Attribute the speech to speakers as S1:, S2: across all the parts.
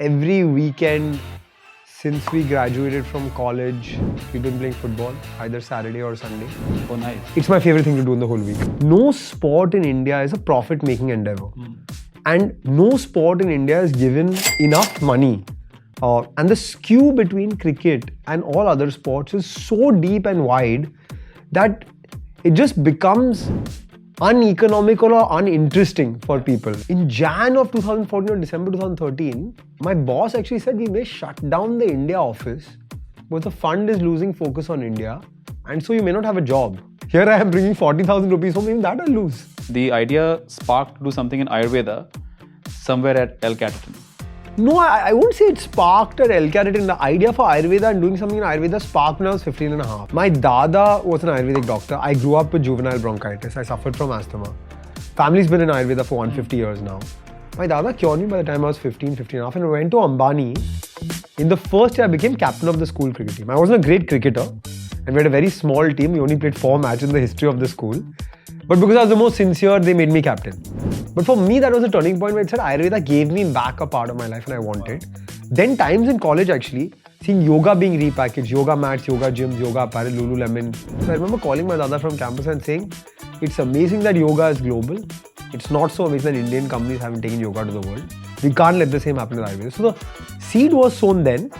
S1: Every weekend since we graduated from college, we've been playing football, either Saturday or Sunday.
S2: Oh, nice.
S1: It's my favorite thing to do in the whole week. No sport in India is a profit-making endeavor. And no sport in India is given enough money. And the skew between cricket and all other sports is so deep and wide that it just becomes uneconomical or uninteresting for people. In Jan of 2014 or December 2013, my boss actually said we may shut down the India office because the fund is losing focus on India and so you may not have a job. Here I am bringing 40,000 rupees home, even that I'll lose.
S2: The idea sparked to do something in Ayurveda somewhere at El Capitan.
S1: No, I won't say it sparked at El Capitan. The idea for Ayurveda and doing something in Ayurveda sparked when I was 15 and a half. My dada was an Ayurvedic doctor. I grew up with juvenile bronchitis. I suffered from asthma. Family's been in Ayurveda for 150 years now. My dada cured me by the time I was 15 and a half, and I went to Ambani. In the first year, I became captain of the school cricket team. I wasn't a great cricketer, and we had a very small team. We only played 4 matches in the history of the school. But because I was the most sincere, they made me captain. But for me, that was a turning point where it said Ayurveda gave me back a part of my life and I wanted. Then times in college actually, seeing yoga being repackaged, yoga mats, yoga gyms, yoga apparel, Lululemon. So I remember calling my dada from campus and saying, it's amazing that yoga is global. It's not so amazing that Indian companies haven't taken yoga to the world. We can't let the same happen with Ayurveda. So the seed was sown then.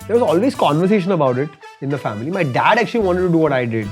S1: There was always conversation about it in the family. My dad actually wanted to do what I did.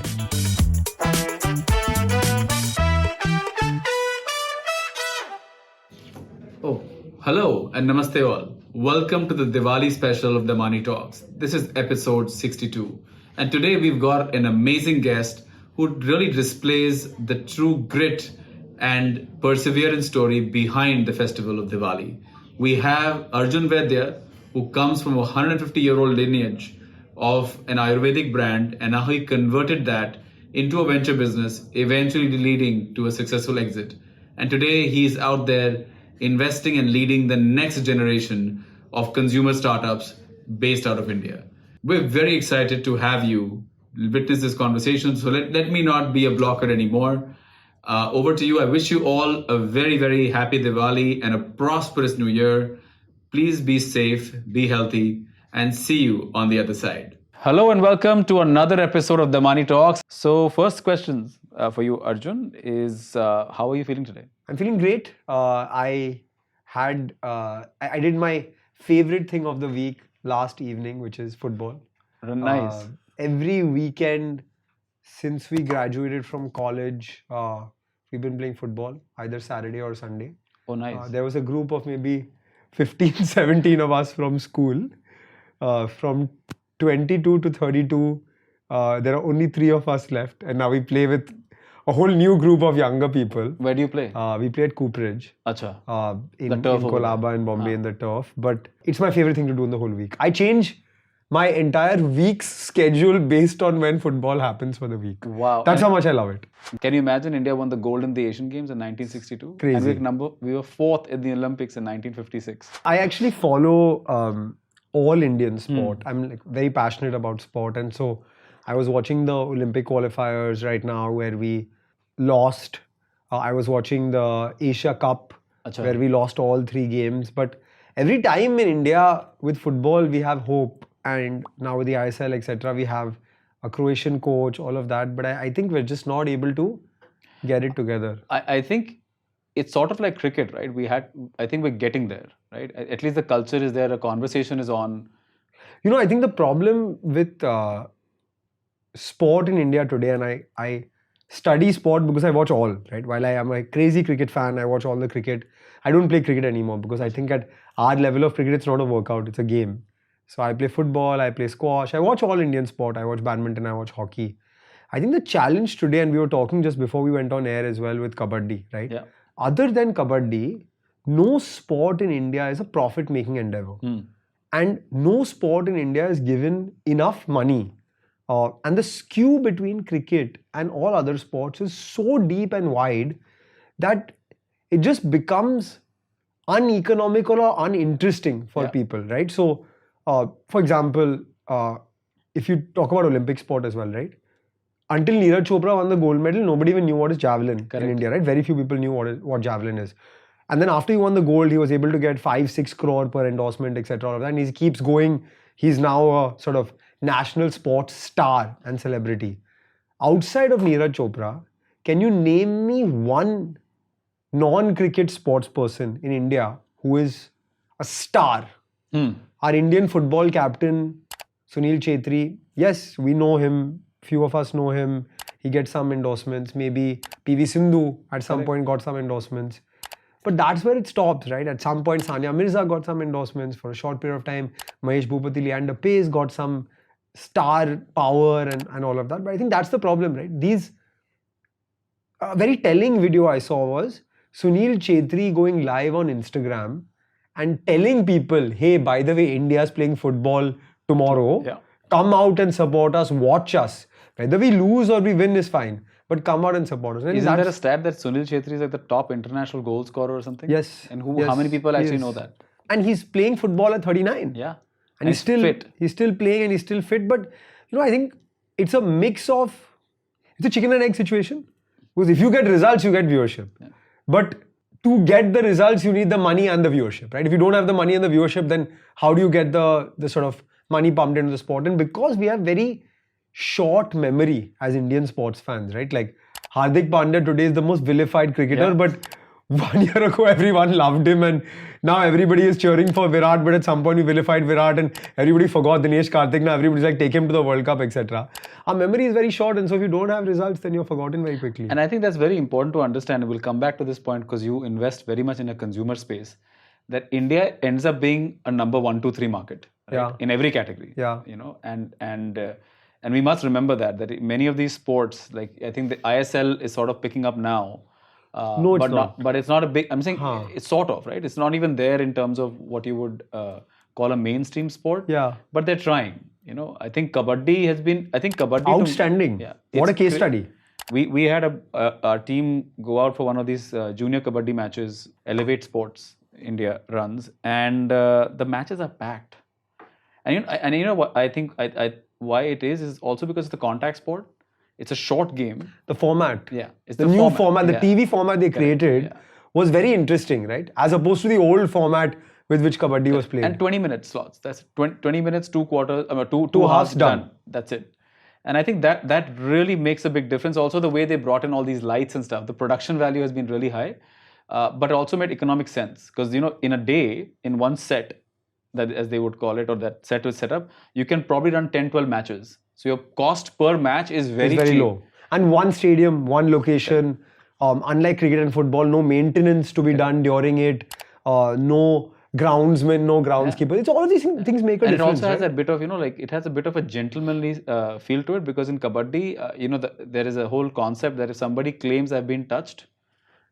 S2: Hello and namaste all. Welcome to the Diwali special of the Money Talks. This is episode 62. And today we've got an amazing guest who really displays the true grit and perseverance story behind the festival of Diwali. We have Arjun Vaidya, who comes from a 150-year-old lineage of an Ayurvedic brand, and now he converted that into a venture business, eventually leading to a successful exit. And today he's out there investing and leading the next generation of consumer startups based out of India. We're very excited to have you witness this conversation. So let me not be a blocker anymore. Over to you. I wish you all a very, very happy Diwali and a prosperous new year. Please be safe, be healthy, and see you on the other side. Hello and welcome to another episode of the Money Talks. So first questions for you, Arjun, is how are you feeling today?
S1: I'm feeling great. I did my favorite thing of the week last evening, which is football.
S2: Nice.
S1: Every weekend since we graduated from college, we've been playing football, either Saturday or Sunday.
S2: Oh, nice.
S1: There was a group of maybe 15, 17 of us from school. From 22 to 32, there are only 3 of us left. And now we play with a whole new group of younger people.
S2: Where do you play?
S1: We play at Cooperage.
S2: Acha.
S1: In Colaba in Bombay in the turf. But it's my favorite thing to do in the whole week. I change my entire week's schedule based on when football happens for the week.
S2: Wow.
S1: That's how much I love it.
S2: Can you imagine India won the gold in the Asian Games in 1962?
S1: Crazy.
S2: And we were 4th in the Olympics in 1956.
S1: I actually follow all Indian sport. I'm very passionate about sport, and so I was watching the Olympic qualifiers right now where we lost. I was watching the Asia Cup where we lost all 3 games. But every time in India with football we have hope, and now with the ISL etc. we have a Croatian coach, all of that. But I think we're just not able to get it together.
S2: I think it's sort of like cricket, right? I think we're getting there, right? At least the culture is there, a conversation is on.
S1: You know, I think the problem with sport in India today, and I study sport because I watch all, right? While I am a crazy cricket fan, I watch all the cricket. I don't play cricket anymore because I think at our level of cricket, it's not a workout, it's a game. So I play football, I play squash, I watch all Indian sport, I watch badminton, I watch hockey. I think the challenge today, and we were talking just before we went on air as well with Kabaddi, right?
S2: Yeah.
S1: Other than Kabaddi, no sport in India is a profit-making endeavor. And no sport in India is given enough money. And the skew between cricket and all other sports is so deep and wide that it just becomes uneconomical or uninteresting for people, right? So, for example, if you talk about Olympic sport as well, right? Until Neeraj Chopra won the gold medal, nobody even knew what is javelin in India, right? Very few people knew what javelin is. And then after he won the gold, he was able to get 5-6 crore per endorsement, etc. All of that. And he keeps going. He's now a sort of national sports star and celebrity. Outside of Neeraj Chopra, can you name me one non-cricket sports person in India who is a star? Our Indian football captain, Sunil Chhetri, yes, we know him. Few of us know him. He gets some endorsements. Maybe PV Sindhu at some point got some endorsements. But that's where it stops, right? At some point, Sania Mirza got some endorsements for a short period of time. Mahesh Bhupati, Leander Pace got some star power and all of that. But I think that's the problem, right? A very telling video I saw was Sunil Chhetri going live on Instagram and telling people, hey, by the way, India's playing football tomorrow.
S2: Yeah.
S1: Come out and support us, watch us. Whether we lose or we win is fine. But come out and support us. And
S2: isn't there a stat that Sunil Chhetri is like the top international goal scorer or something?
S1: Yes.
S2: And
S1: yes,
S2: how many people actually know that?
S1: And he's playing football at 39.
S2: Yeah.
S1: And he's still fit. He's still playing and he's still fit. But, I think it's a mix of, it's a chicken and egg situation. Because if you get results, you get viewership. Yeah. But to get the results, you need the money and the viewership, right? If you don't have the money and the viewership, then how do you get the sort of money pumped into the sport? And because we have very short memory as Indian sports fans, right? Like Hardik Pandya today is the most vilified cricketer, but 1 year ago everyone loved him and now everybody is cheering for Virat, but at some point we vilified Virat and everybody forgot Dinesh Karthik. Now everybody's like, take him to the World Cup, etc. Our memory is very short, and so if you don't have results, then you're forgotten very quickly.
S2: And I think that's very important to understand, and we'll come back to this point because you invest very much in a consumer space, that India ends up being a number 1, 2, 3 market, right? In every category.
S1: Yeah.
S2: And we must remember that many of these sports, like I think the ISL is sort of picking up now.
S1: No, it's not.
S2: But it's not a big, I'm saying it's sort of, right? It's not even there in terms of what you would call a mainstream sport.
S1: Yeah.
S2: But they're trying. I think Kabaddi has been,
S1: outstanding. What a case study.
S2: We had our team go out for one of these junior Kabaddi matches, Elevate Sports India runs, and the matches are packed. And you know what I think why it is also because it's a contact sport. It's a short game.
S1: The format.
S2: Yeah. It's
S1: the new format, the TV format they created was very interesting, right? As opposed to the old format with which Kabaddi was played.
S2: And 20-minute slots. That's 20 minutes, 2 quarters, two halves done. That's it. And I think that really makes a big difference. Also, the way they brought in all these lights and stuff, the production value has been really high, but also made economic sense. Because, in a day, in one set, that as they would call it, or that set was set up, you can probably run 10, 12 matches. So your cost per match is very cheap.
S1: Low. And one stadium, one location, unlike cricket and football, no maintenance to be done during it, no groundsman, no groundskeeper. It's all of these things make a difference.
S2: And it also has a bit of, it has a bit of a gentlemanly feel to it, because in Kabaddi, there is a whole concept that if somebody claims I've been touched,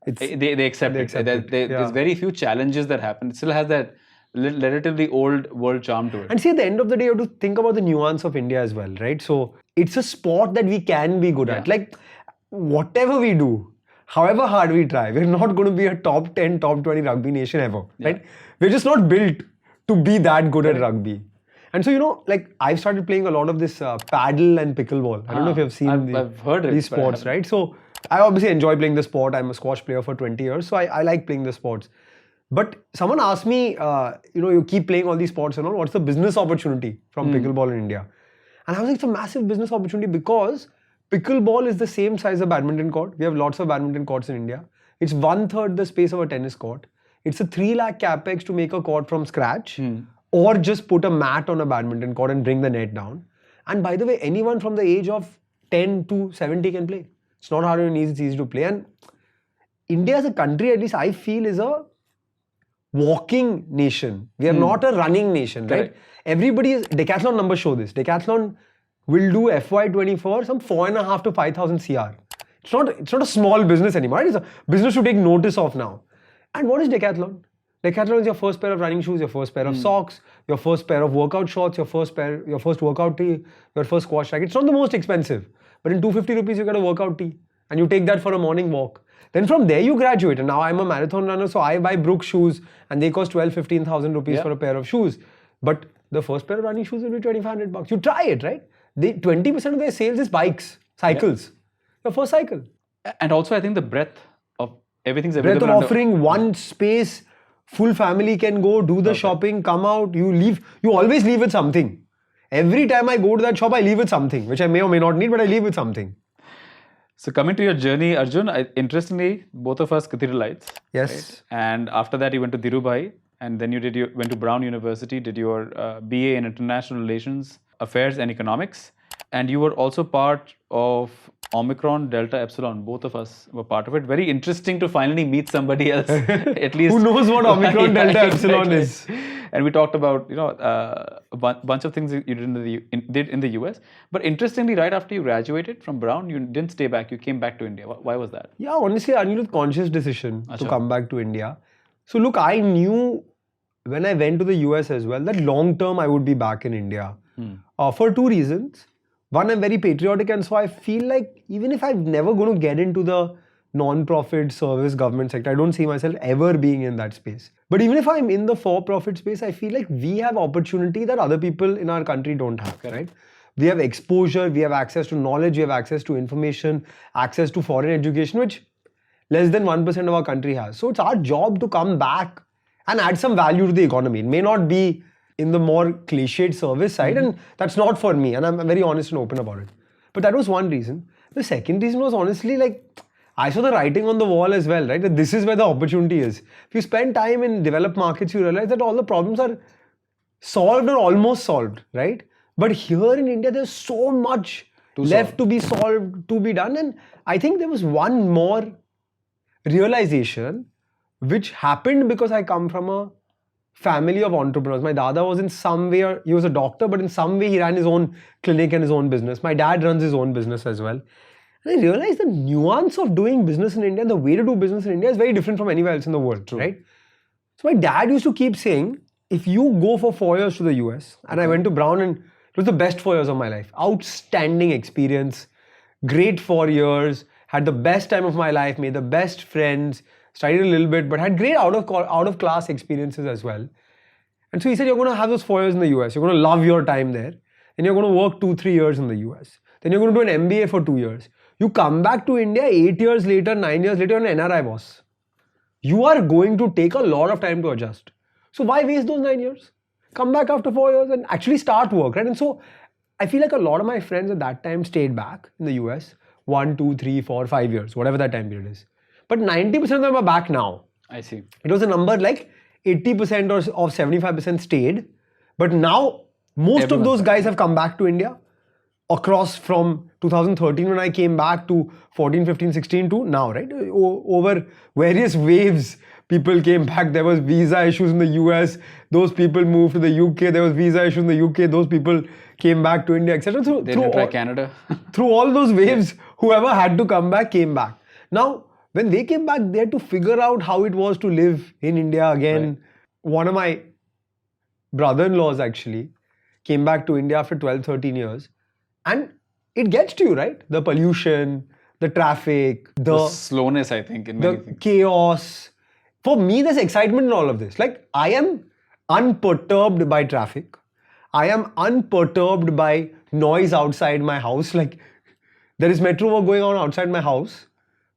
S2: they accept it. There's very few challenges that happen. It still has that relatively old world charm to it.
S1: And see, at the end of the day, you have to think about the nuance of India as well, right? So it's a sport that we can be good at. Like, whatever we do, however hard we try, we're not going to be a top 10, top 20 rugby nation ever, right? We're just not built to be that good at rugby. And so, I've started playing a lot of this paddle and pickleball. I don't know if you've seen
S2: I've heard
S1: these sports, right? So I obviously enjoy playing the sport. I'm a squash player for 20 years, so I like playing the sports. But someone asked me, you keep playing all these sports and all, what's the business opportunity from pickleball in India? And I was like, it's a massive business opportunity because pickleball is the same size as a badminton court. We have lots of badminton courts in India. It's 1/3 the space of a tennis court. It's a 3 lakh capex to make a court from scratch or just put a mat on a badminton court and bring the net down. And by the way, anyone from the age of 10 to 70 can play. It's not hard and easy, it's easy to play. And India as a country, at least I feel, is a walking nation. We are not a running nation, right? Everybody is, Decathlon numbers show this. Decathlon will do FY24 some 4.5 to 5,000 CR. It's not a small business anymore, right? It's a business to take notice of now. And what is Decathlon? Decathlon is your first pair of running shoes, your first pair of socks, your first pair of workout shorts, your first workout tee, your first squash racket. It's not the most expensive, but in 250 rupees you get a workout tee and you take that for a morning walk. Then from there you graduate, and now I'm a marathon runner, so I buy Brooks shoes and they cost 12,000-15,000 rupees for a pair of shoes. But the first pair of running shoes will be 2,500 bucks. You try it, right? 20% of their sales is bikes, cycles. Your first cycle.
S2: And also I think the breadth of
S3: everything's
S1: breadth
S3: available.
S1: of offering, one space, full family can go, do the shopping, come out, you always leave with something. Every time I go to that shop, I leave with something, which I may or may not need, but I leave with something.
S3: So coming to your journey, Arjun, interestingly, both of us cathedralites.
S1: Yes.
S3: Right? And after that, you went to Dhirubhai, and then you went to Brown University, did your BA in International Relations, Affairs and Economics, and you were also part of Omicron, Delta, Epsilon. Both of us were part of it. Very interesting to finally meet somebody else, at least.
S1: Who knows what Omicron, Delta, Epsilon is?
S3: And we talked about a bunch of things you did in the US. But interestingly, right after you graduated from Brown, you didn't stay back. You came back to India. Why was that?
S1: Yeah, honestly, I made a conscious decision to come back to India. So look, I knew when I went to the US as well that long term I would be back in India for two reasons. One, I'm very patriotic, and so I feel like even if I'm never going to get into the non-profit service government sector, I don't see myself ever being in that space. But even if I'm in the for-profit space, I feel like we have opportunity that other people in our country don't have, right? We have exposure, we have access to knowledge, we have access to information, access to foreign education, which less than 1% of our country has. So it's our job to come back and add some value to the economy. It may not be in the more cliched service side, and that's not for me, and I'm very honest and open about it. But that was one reason. The second reason was honestly like, I saw the writing on the wall as well, right? That this is where the opportunity is. If you spend time in developed markets, you realize that all the problems are solved or almost solved, right? But here in India, there's so much left to be solved, to be done. And I think there was one more realization which happened because I come from a family of entrepreneurs. My dada was in some way, he was a doctor, but in some way he ran his own clinic and his own business. My dad runs his own business as well. And I realized the nuance of doing business in India, the way to do business in India is very different from anywhere else in the world, right? So my dad used to keep saying, if you go for 4 years to the US, and I went to Brown and it was the best 4 years of my life. Outstanding experience, great 4 years, had the best time of my life, made the best friends, studied a little bit, but had great out of class experiences as well. And so he said, you're going to have those 4 years in the US. You're going to love your time there. Then you're going to work 2-3 years in the US. Then you're going to do an MBA for 2 years. You come back to India 8 years later, 9 years later, you're an NRI boss. You are going to take a lot of time to adjust. So why waste those 9 years? Come back after 4 years and actually start work, right? And so I feel like a lot of my friends at that time stayed back in the US 1, 2, 3, 4, 5 years, whatever that time period is. But 90% of them are back now.
S3: I see.
S1: It was a number like 80% or 75% stayed. But now most of those guys have come back to India across from 2013 when I came back to 14, 15, 16 to now, right? Over various waves, people came back. There was visa issues in the US. Those people moved to the UK. There was visa issues in the UK. Those people came back to India, etc. So
S3: they didn't try Canada.
S1: Through all those waves, whoever had to come back, came back. Now, when they came back, they had to figure out how it was to live in India again. Right. One of my brother-in-laws actually came back to India after 12, 13 years. And it gets to you, right? The pollution, the traffic, the
S3: slowness, I think, in
S1: many things. Chaos. For me, there's excitement in all of this. Like, I am unperturbed by traffic. I am unperturbed by noise outside my house. Like, there is metro work going on outside my house.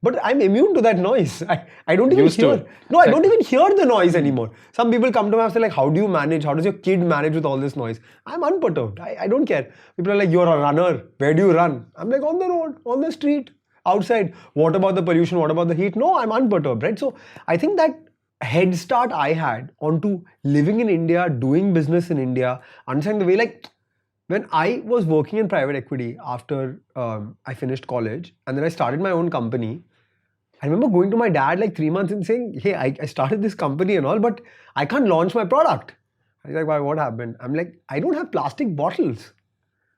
S1: But I'm immune to that noise. I don't even hear. No, I don't even hear the noise anymore. Some people come to me and say like, how do you manage? How does your kid manage with all this noise? I'm unperturbed. I don't care. People are like, you're a runner. Where do you run? I'm like, on the road, on the street, outside. What about the pollution? What about the heat? No, I'm unperturbed, right? So I think that head start I had onto living in India, doing business in India, understanding the way like, when I was working in private equity after I finished college and then I started my own company, I remember going to my dad like 3 months and saying, hey, I started this company and all, but I can't launch my product. He's like, why, what happened? I'm like, I don't have plastic bottles.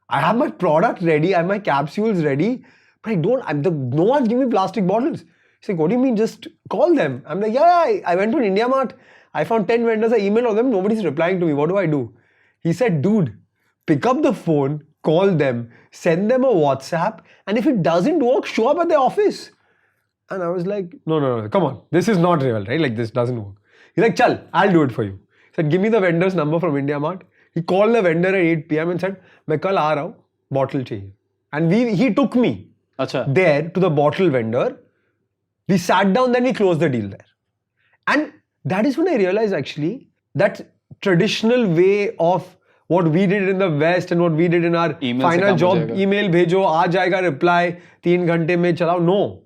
S1: I have my product ready, I have my capsules ready, but no one's giving me plastic bottles. He's like, what do you mean, just call them? I'm like, yeah, I went to an India Mart, I found 10 vendors, I emailed all them, nobody's replying to me, what do I do? He said, dude, pick up the phone, call them, send them a WhatsApp, and if it doesn't work, show up at the office. And I was like, no, come on. This is not real, right? Like, this doesn't work. He's like, chal, I'll do it for you. He said, give me the vendor's number from India Mart. He called the vendor at 8 p.m. and said, मैं कल आ रहा हूँ, bottle चाहिए. And he took me there to the bottle vendor. We sat down, then we closed the deal there. And that is when I realized actually that traditional way of what we did in the West and what we did in our
S3: Email se
S1: final
S3: kam ho
S1: job,
S3: jayega.
S1: email bhejo, aa jayega reply, 3 ghante mein chalao. No.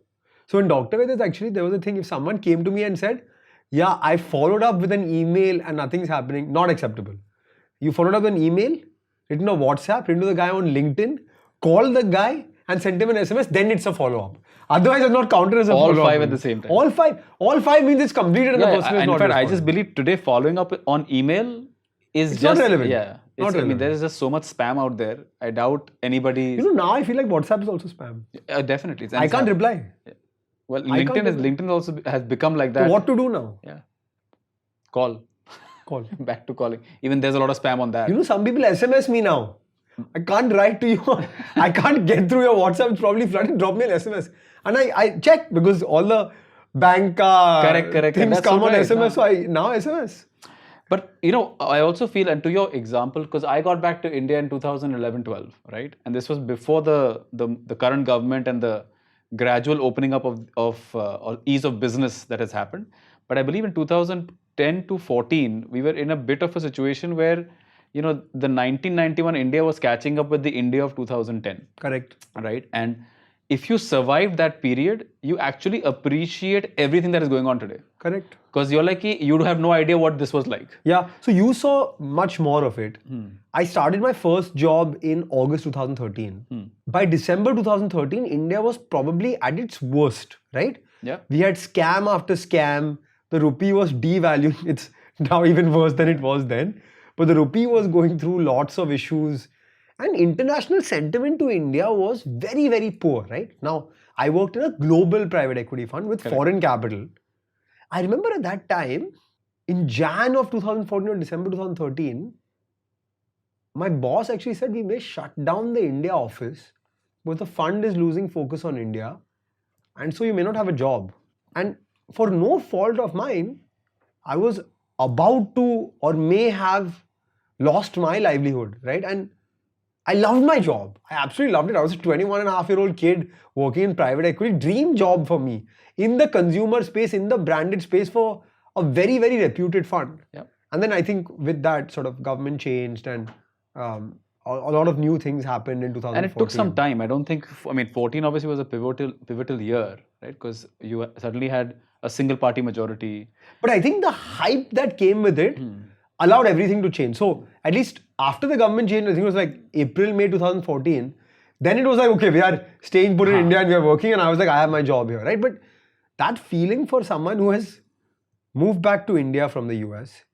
S1: So in Dr. Vedas actually there was a thing, if someone came to me and said, yeah, I followed up with an email and nothing's happening, not acceptable. You followed up with an email, written a WhatsApp, written to the guy on LinkedIn, call the guy and sent him an SMS, then it's a follow-up. Otherwise, it's not counted as a
S3: All
S1: follow-up.
S3: 5 at the same time.
S1: All five means it's completed and the person is
S3: in
S1: not
S3: fact, I
S1: responding.
S3: just believe today following up on email is
S1: It's
S3: just
S1: not relevant.
S3: Yeah,
S1: Not
S3: I mean,
S1: relevant.
S3: there is just so much spam out there. I doubt anybody.
S1: You know, now I feel like WhatsApp is also spam.
S3: Definitely,
S1: I can't reply.
S3: Well,
S1: I can't
S3: LinkedIn also has become like that.
S1: So what to do now?
S3: Yeah, call.
S1: Call.
S3: Back to calling. Even there's a lot of spam on that.
S1: You know, some people SMS me now. I can't write to you. I can't get through your WhatsApp. It's probably flooded. Drop me an SMS. And I check because all the bank
S3: Correct.
S1: things
S3: That's
S1: come
S3: so
S1: on
S3: right.
S1: SMS. So I now SMS.
S3: But you know, I also feel, and to your example, because I got back to India in 2011-12, right? And this was before the current government and the gradual opening up of or ease of business that has happened. But I believe in 2010 to 14, we were in a bit of a situation where, you know, the 1991 India was catching up with the India of 2010.
S1: Correct.
S3: Right? And if you survive that period, you actually appreciate everything that is going on today.
S1: Correct.
S3: Because you're like, you have no idea what this was like.
S1: Yeah. So you saw much more of it. I started my first job in August 2013. By December 2013, India was probably at its worst, right?
S3: Yeah.
S1: We had scam after scam. The rupee was devaluing. It's now even worse than it was then. But the rupee was going through lots of issues. And international sentiment to India was very, very poor, right? Now, I worked in a global private equity fund with foreign capital. I remember at that time, in Jan of 2014 or December 2013, my boss actually said we may shut down the India office because the fund is losing focus on India. And so you may not have a job. And for no fault of mine, I was about to or may have lost my livelihood, right? And I loved my job. I absolutely loved it. I was a 21-and-a-half-year-old kid working in private equity. Dream job for me. In the consumer space, in the branded space for a very, very reputed fund.
S3: Yep.
S1: And then I think with that sort of government changed and a lot of new things happened in 2014.
S3: And it took some time. I don't think, 14 obviously was a pivotal year, right? Because you suddenly had a single party majority.
S1: But I think the hype that came with it allowed everything to change. So at least after the government changed, I think it was like April, May 2014, then it was like, okay, we are staying put in India and we are working, and I was like, I have my job here, right? But that feeling for someone who has moved back to India from the US,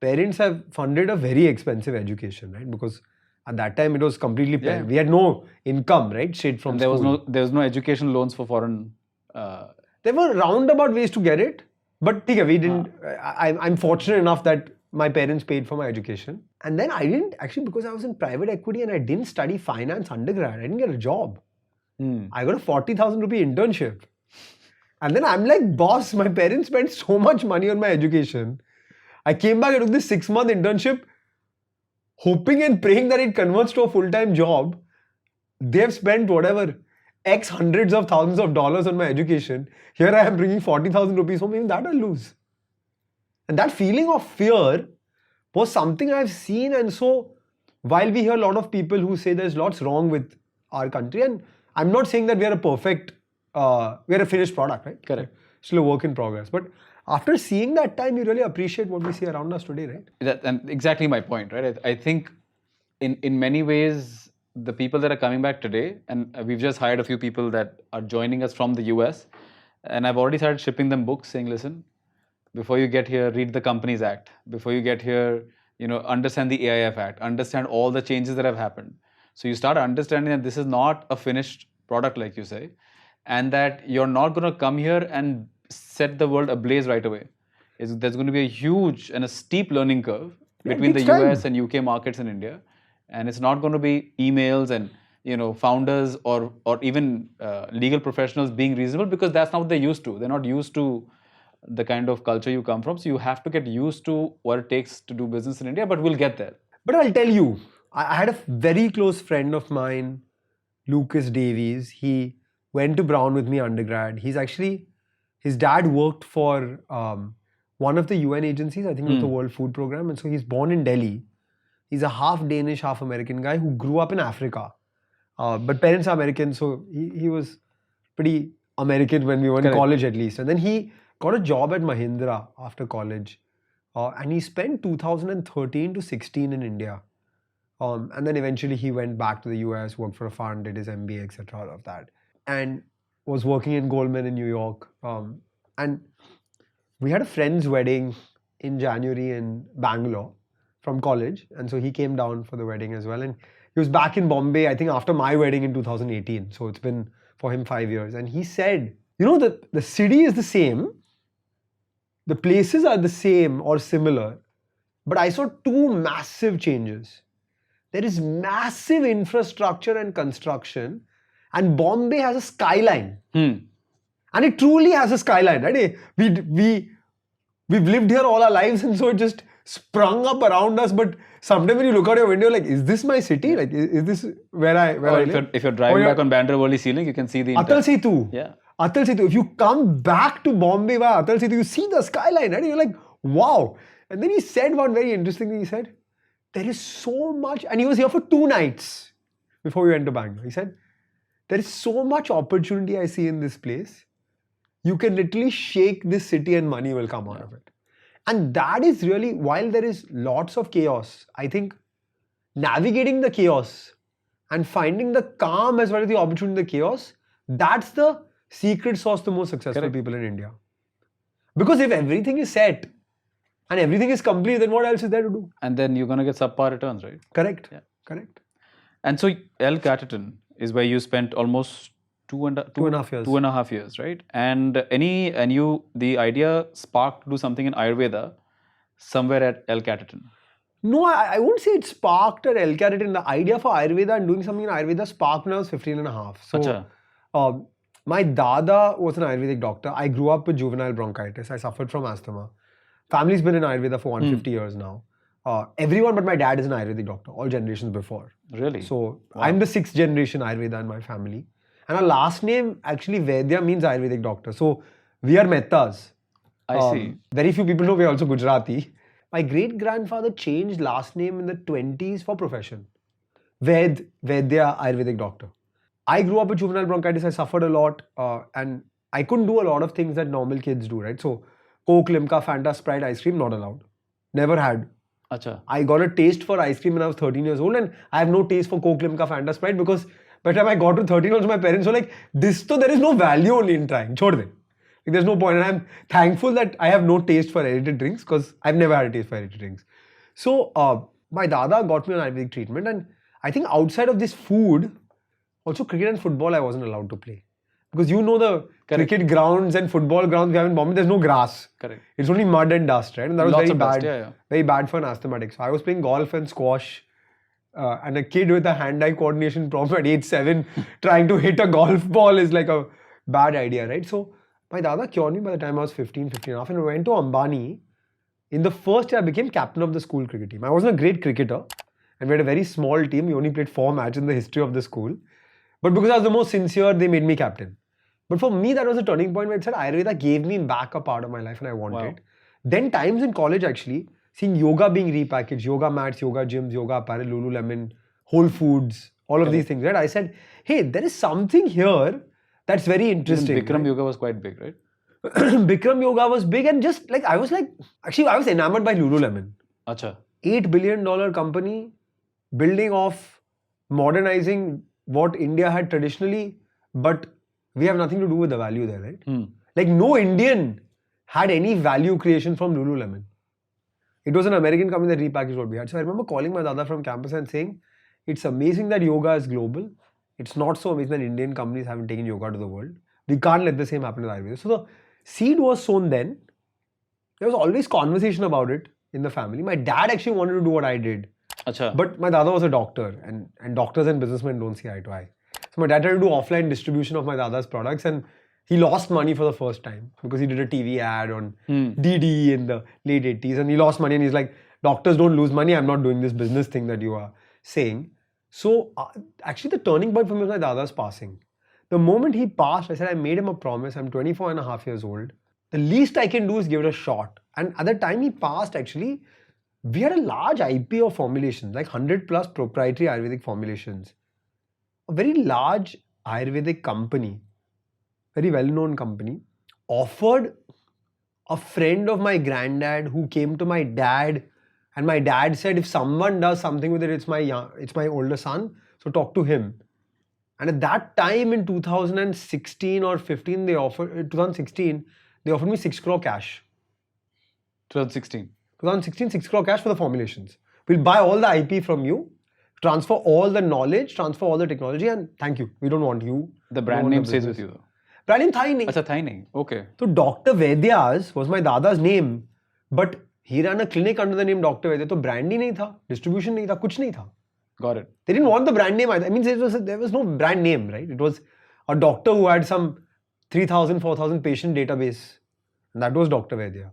S1: parents have funded a very expensive education, right? Because at that time it was completely
S3: Yeah.
S1: we had no income, right? Straight from
S3: And there
S1: school.
S3: was no education loans for foreign.
S1: There were roundabout ways to get it, but we didn't. I'm fortunate enough that my parents paid for my education. And then I didn't, actually, because I was in private equity and I didn't study finance undergrad, I didn't get a job. I got a 40,000 rupee internship. And then I'm like, boss, my parents spent so much money on my education. I came back and took this 6-month internship, hoping and praying that it converts to a full-time job. They've spent whatever, X hundreds of thousands of dollars on my education. Here I am bringing 40,000 rupees home, even that I'll lose. And that feeling of fear was something I've seen. And so while we hear a lot of people who say there's lots wrong with our country, and I'm not saying that we are a perfect, we are a finished product, right?
S3: Correct.
S1: Still a work in progress. But after seeing that time, you really appreciate what we see around us today, right?
S3: And exactly my point, right? I think in many ways, the people that are coming back today, and we've just hired a few people that are joining us from the US, and I've already started shipping them books saying, listen, before you get here, read the Companies Act. Before you get here, understand the AIF Act, understand all the changes that have happened. So you start understanding that this is not a finished product, like you say, and that you're not going to come here and set the world ablaze right away. There's going to be a huge and a steep learning curve between the US and UK markets in India. And it's not going to be emails and founders or even legal professionals being reasonable, because that's not what they're used to. They're not used to the kind of culture you come from. So you have to get used to what it takes to do business in India, but we'll get there.
S1: But I'll tell you, I had a very close friend of mine, Lucas Davies. He went to Brown with me undergrad. He's actually His dad worked for one of the UN agencies, I think it was the World Food Program, and so he's born in Delhi. He's a half Danish, half American guy who grew up in Africa. But parents are American, so he was pretty American when we were in college at least. And then he got a job at Mahindra after college. And he spent 2013 to 16 in India. And then eventually he went back to the US, worked for a fund, did his MBA, etc. All of that. And was working in Goldman in New York. And we had a friend's wedding in January in Bangalore from college. And so he came down for the wedding as well. And he was back in Bombay, I think after my wedding in 2018. So it's been for him 5 years. And he said, the city is the same. The places are the same or similar. But I saw two massive changes. There is massive infrastructure and construction. And Bombay has a skyline. And it truly has a skyline, right? We've lived here all our lives, and so it just sprung up around us. But sometimes when you look out your window, like, is this my city? Like, is this where I live?
S3: If you're driving back on Bandra Worli ceiling, you can see the
S1: Atal Setu.
S3: Yeah.
S1: Atal Setu. If you come back to Bombay via Atal Setu, you see the skyline, right? You're like, wow. And then he said one very interesting thing. He said, there is so much, and he was here for 2 nights before we went to Bangalore. He said, there is so much opportunity I see in this place. You can literally shake this city and money will come out of it. And that is really, while there is lots of chaos, I think navigating the chaos and finding the calm as well as the opportunity in the chaos, that's the secret sauce to most successful people in India. Because if everything is set and everything is complete, then what else is there to do?
S3: And then you're going to get subpar returns, right?
S1: Correct. Yeah. Correct.
S3: And so El Catetan is where you spent almost two and a half years. 2.5 years, right? And the idea sparked to do something in Ayurveda somewhere at El Catetan.
S1: No, I won't say it sparked at El Catetan. The idea for Ayurveda and doing something in Ayurveda sparked when I was 15 and a half. So, my dada was an Ayurvedic doctor. I grew up with juvenile bronchitis. I suffered from asthma. Family's been in Ayurveda for 150 years now. Everyone but my dad is an Ayurvedic doctor, all generations before.
S3: Really?
S1: So, I'm the 6th generation Ayurveda in my family. And our last name, actually, Vaidya means Ayurvedic doctor. So, we are Mehtas.
S3: I see.
S1: Very few people know we are also Gujarati. My great-grandfather changed last name in the 20s for profession. Vaidya, Ayurvedic doctor. I grew up with juvenile bronchitis. I suffered a lot. And I couldn't do a lot of things that normal kids do, right? So, Coke, Limca, Fanta, Sprite, ice cream, not allowed. Never had.
S3: Achha.
S1: I got a taste for ice cream when I was 13 years old, and I have no taste for Coke, Limca, Fanta, Sprite, because by the time I got to 13 also, my parents were like, there is no value only in trying. Chhod de. Like, there's no point. And I'm thankful that I have no taste for aerated drinks, because I've never had a taste for aerated drinks. So, my dada got me on Ayurvedic treatment, and I think outside of this food, also cricket and football I wasn't allowed to play. Because the cricket grounds and football grounds we have in Bombay, there's no grass.
S3: Correct.
S1: It's only mud and dust, right? And that was
S3: Lots
S1: very
S3: of
S1: bad.
S3: Dust, yeah.
S1: Very bad for an asthmatic. So I was playing golf and squash. And a kid with a hand-eye coordination problem at age 7 trying to hit a golf ball is like a bad idea, right? So my dada cured me by the time I was 15 and a half, and I went to Ambani. In the first year, I became captain of the school cricket team. I wasn't a great cricketer, and we had a very small team. We only played 4 matches in the history of the school. But because I was the most sincere, they made me captain. But for me, that was a turning point where it said Ayurveda gave me back a part of my life and I wanted. Wow. Then times in college actually, seeing yoga being repackaged, yoga mats, yoga gyms, yoga apparel, Lululemon, Whole Foods, all of these things, right? I said, hey, there is something here that's very interesting.
S3: Even Bikram Yoga was quite big, right?
S1: Bikram Yoga was big, and just like I was enamored by Lululemon.
S3: Achha.
S1: $8 billion company building off modernizing what India had traditionally, but we have nothing to do with the value there, right? Like no Indian had any value creation from Lululemon. It was an American company that repackaged what we had. So I remember calling my dada from campus and saying, it's amazing that yoga is global. It's not so amazing that Indian companies haven't taken yoga to the world. We can't let the same happen with Ayurveda. So the seed was sown then. There was always conversation about it in the family. My dad actually wanted to do what I did.
S3: Achha.
S1: But my dada was a doctor, and doctors and businessmen don't see eye to eye. So my dad tried to do offline distribution of my dada's products, and he lost money for the first time because he did a TV ad on DD in the late 80s, and he lost money, and he's like, doctors don't lose money, I'm not doing this business thing that you are saying. So actually the turning point for me was my dada's passing. The moment he passed, I said, I made him a promise. I'm 24 and a half years old. The least I can do is give it a shot. And at the time he passed, actually, we had a large IP of formulations, like 100 plus proprietary Ayurvedic formulations. A very large Ayurvedic company, very well-known company, offered a friend of my granddad who came to my dad, and my dad said, if someone does something with it, it's my older son, so talk to him. And at that time in 2016 or 15, 2016, they offered me 6 crore cash.
S3: 2016.
S1: 2016, 6 crore cash for the formulations. We'll buy all the IP from you, transfer all the knowledge, transfer all the technology, and thank you. We don't want you.
S3: The brand name stays with you though.
S1: Brand name Thai nahi.
S3: Acha, Thai name. Okay.
S1: So Dr. Vaidya's was my dada's name, but he ran a clinic under the name Dr. Vaidya. So brand ही नहीं था, distribution नहीं था, कुछ नहीं था.
S3: Got it.
S1: They didn't want the brand name either. I mean, there was no brand name, right? It was a doctor who had some 3,000, 4,000 patient database. And that was Dr. Vaidya.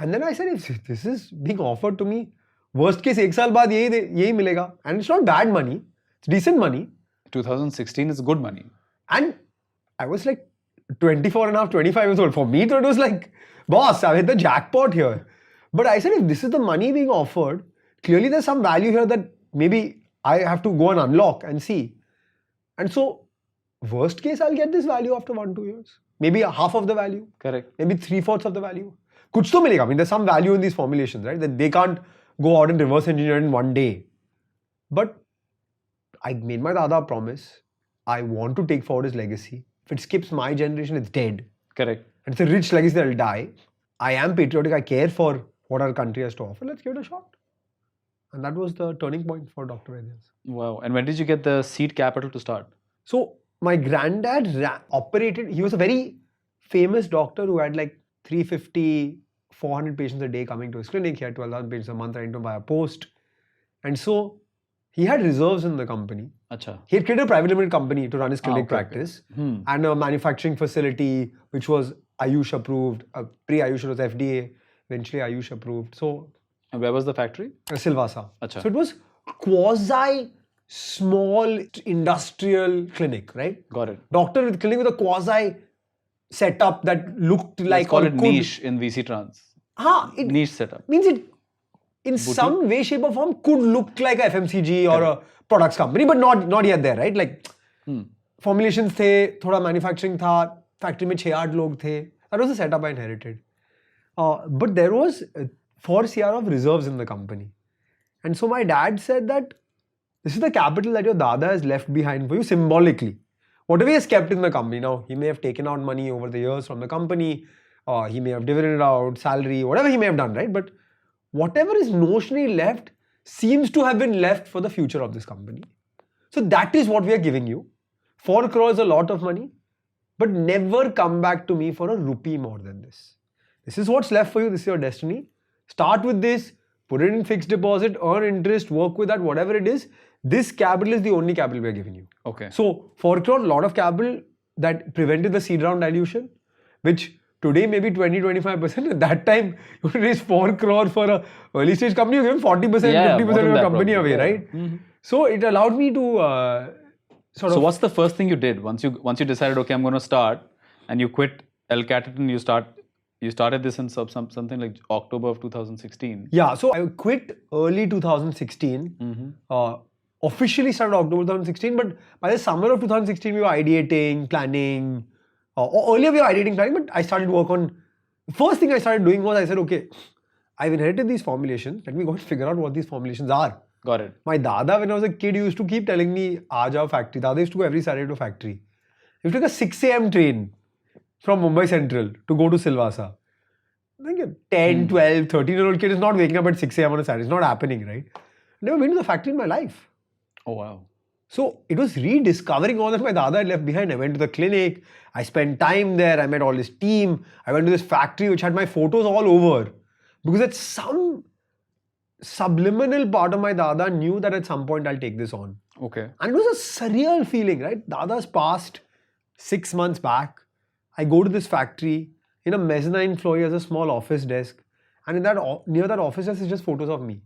S1: And then I said, if this is being offered to me, worst case, 1 साल बाद यही मिलेगा. And it's not bad money. It's decent money.
S3: 2016 is good money.
S1: And I was like 24 and a half, 25 years old. For me, it was like, boss, I hit the jackpot here. But I said, if this is the money being offered, clearly there's some value here that maybe I have to go and unlock and see. And so, worst case, I'll get this value after 1-2 years. Maybe half of the value.
S3: Correct.
S1: Maybe 3/4 of the value. Kuch to milega. I mean, there's some value in these formulations, right? That they can't go out and reverse engineer in one day. But I made my dada a promise. I want to take forward his legacy. If it skips my generation, it's dead.
S3: Correct.
S1: And it's a rich legacy that'll die. I am patriotic. I care for what our country has to offer. Let's give it a shot. And that was the turning point for Dr. Vaidya's.
S3: Wow. And when did you get the seed capital to start?
S1: So my granddad operated, he was a very famous doctor who had like 350, 400 patients a day coming to his clinic. He had 12,000 patients a month trying to buy a post. And so he had reserves in the company.
S3: Acha.
S1: He had created a private limited company to run his clinic
S3: Okay.
S1: practice and a manufacturing facility which was Ayush approved. Pre-Ayush was FDA, eventually Ayush approved. So
S3: And where was the factory?
S1: Silvassa.
S3: Acha.
S1: So it was quasi small industrial clinic, right?
S3: Got it.
S1: Doctor with clinic with a quasi setup that looked like
S3: Let's call
S1: or
S3: it
S1: could-
S3: niche in VC trans.
S1: It
S3: Niche setup.
S1: means it in some way, shape or form could look like a FMCG or a products company, but not yet there, right? Like formulations थे, थोड़ा manufacturing था, factory में 6-8 लोग थे. That was the setup I inherited. But there was 4 CR of reserves in the company. And so my dad said that this is the capital that your dada has left behind for you symbolically. Whatever he has kept in the company. Now, he may have taken out money over the years from the company, he may have dividended out, salary, whatever he may have done, right? But whatever is notionally left seems to have been left for the future of this company. So that is what we are giving you. 4 crores is a lot of money, but never come back to me for a rupee more than this. This is what's left for you, this is your destiny. Start with this, put it in fixed deposit, earn interest, work with that, whatever it is. This capital is the only capital we are giving you.
S3: Okay.
S1: So 4 crore, a lot of capital that prevented the seed round dilution, which today maybe 20-25%. At that time, you would raise 4 crore for a early stage company, you give 40%,
S3: Yeah,
S1: 50%
S3: more
S1: of
S3: than
S1: your
S3: that
S1: company
S3: probably.
S1: away, right? So it allowed me to
S3: So what's the first thing you did once you decided, okay, I'm going to start, and you quit L-Catet and you started this in something like October of 2016.
S1: Yeah, so I quit early 2016. Officially started October 2016, but by the summer of 2016, we were ideating, planning. Or earlier we were ideating, planning, but I started work on. First thing I started doing was I said, okay, I've inherited these formulations. Let me go and figure out what these formulations are.
S3: Got it.
S1: My dada, when I was a kid, used to keep telling me, Aaj factory. Dada used to go every Saturday to factory. He took a 6 a.m. train from Mumbai Central to go to Silvassa. I think a 10, 12, 13-year-old kid is not waking up at 6 a.m. on a Saturday. It's not happening, right? Never been to the factory in my life.
S3: Oh, wow.
S1: So it was rediscovering all that my dada had left behind. I went to the clinic. I spent time there. I met all his team. I went to this factory which had my photos all over. Because at some subliminal part of my dada knew that at some point I'll take this on.
S3: Okay.
S1: And it was a surreal feeling, right? Dada's passed 6 months back. I go to this factory. In a mezzanine floor, he has a small office desk. And in that near that office desk is just photos of me.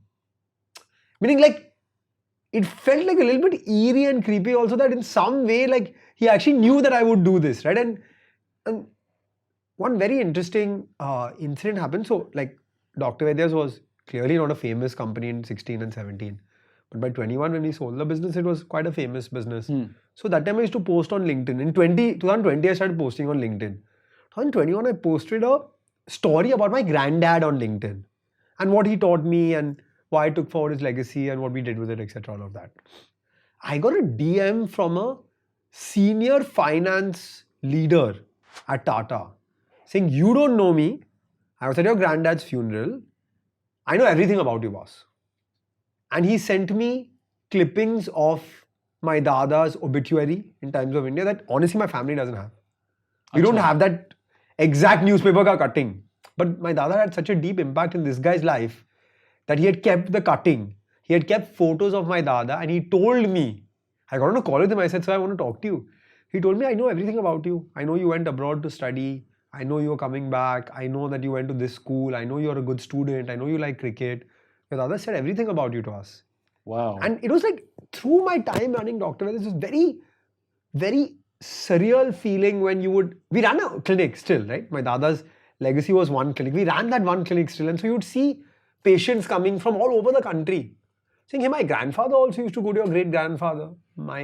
S1: Meaning like, it felt like a little bit eerie and creepy also, that in some way, like, he actually knew that I would do this, right? And one very interesting incident happened. So, like, Dr. Vaidya's was clearly not a famous company in 16 and 17. But by 21, when we sold the business, it was quite a famous business. So that time I used to post on LinkedIn. In 2020, I started posting on LinkedIn. 2021, I posted a story about my granddad on LinkedIn and what he taught me and why I took forward his legacy and what we did with it, etc. All of that. I got a DM from a senior finance leader at Tata saying, "You don't know me. I was at your granddad's funeral. I know everything about you, boss." And he sent me clippings of my Dada's obituary in Times of India that honestly my family doesn't have. We don't have that exact newspaper ka cutting. But my Dada had such a deep impact in this guy's life that he had kept the cutting. He had kept photos of my Dada, and he told me, I got on a call with him, I said, "Sir, I want to talk to you." He told me, "I know everything about you. I know you went abroad to study. I know you're coming back. I know that you went to this school. I know you're a good student. I know you like cricket." Your Dada said everything about you to us.
S3: Wow.
S1: And it was like, through my time running Dr. Vaidya, this was very, very surreal feeling when we ran a clinic still, right? My Dada's legacy was one clinic. We ran that one clinic still. And so you would see patients coming from all over the country saying, "Hey, my grandfather also used to go to your great grandfather. My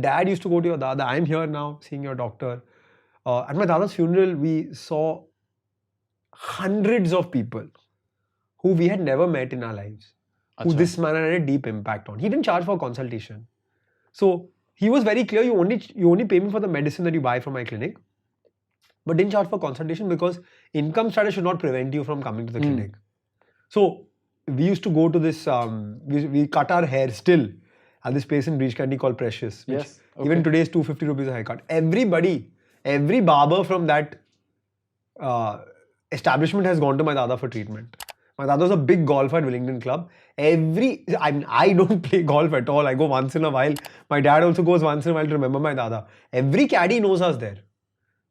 S1: dad used to go to your Dada. I'm here now seeing your doctor." At my Dada's funeral, we saw hundreds of people who we had never met in our lives, who this man had a deep impact on. He didn't charge for consultation. So he was very clear, you only pay me for the medicine that you buy from my clinic, but didn't charge for consultation because income status should not prevent you from coming to the clinic. So we used to go to this, we cut our hair still at this place in Breach Candy called Precious. Which even today is 250 rupees a haircut. Every barber from that establishment has gone to my Dada for treatment. My Dada was a big golfer at Wellington Club. I don't play golf at all. I go once in a while. My dad also goes once in a while to remember my Dada. Every caddy knows us there.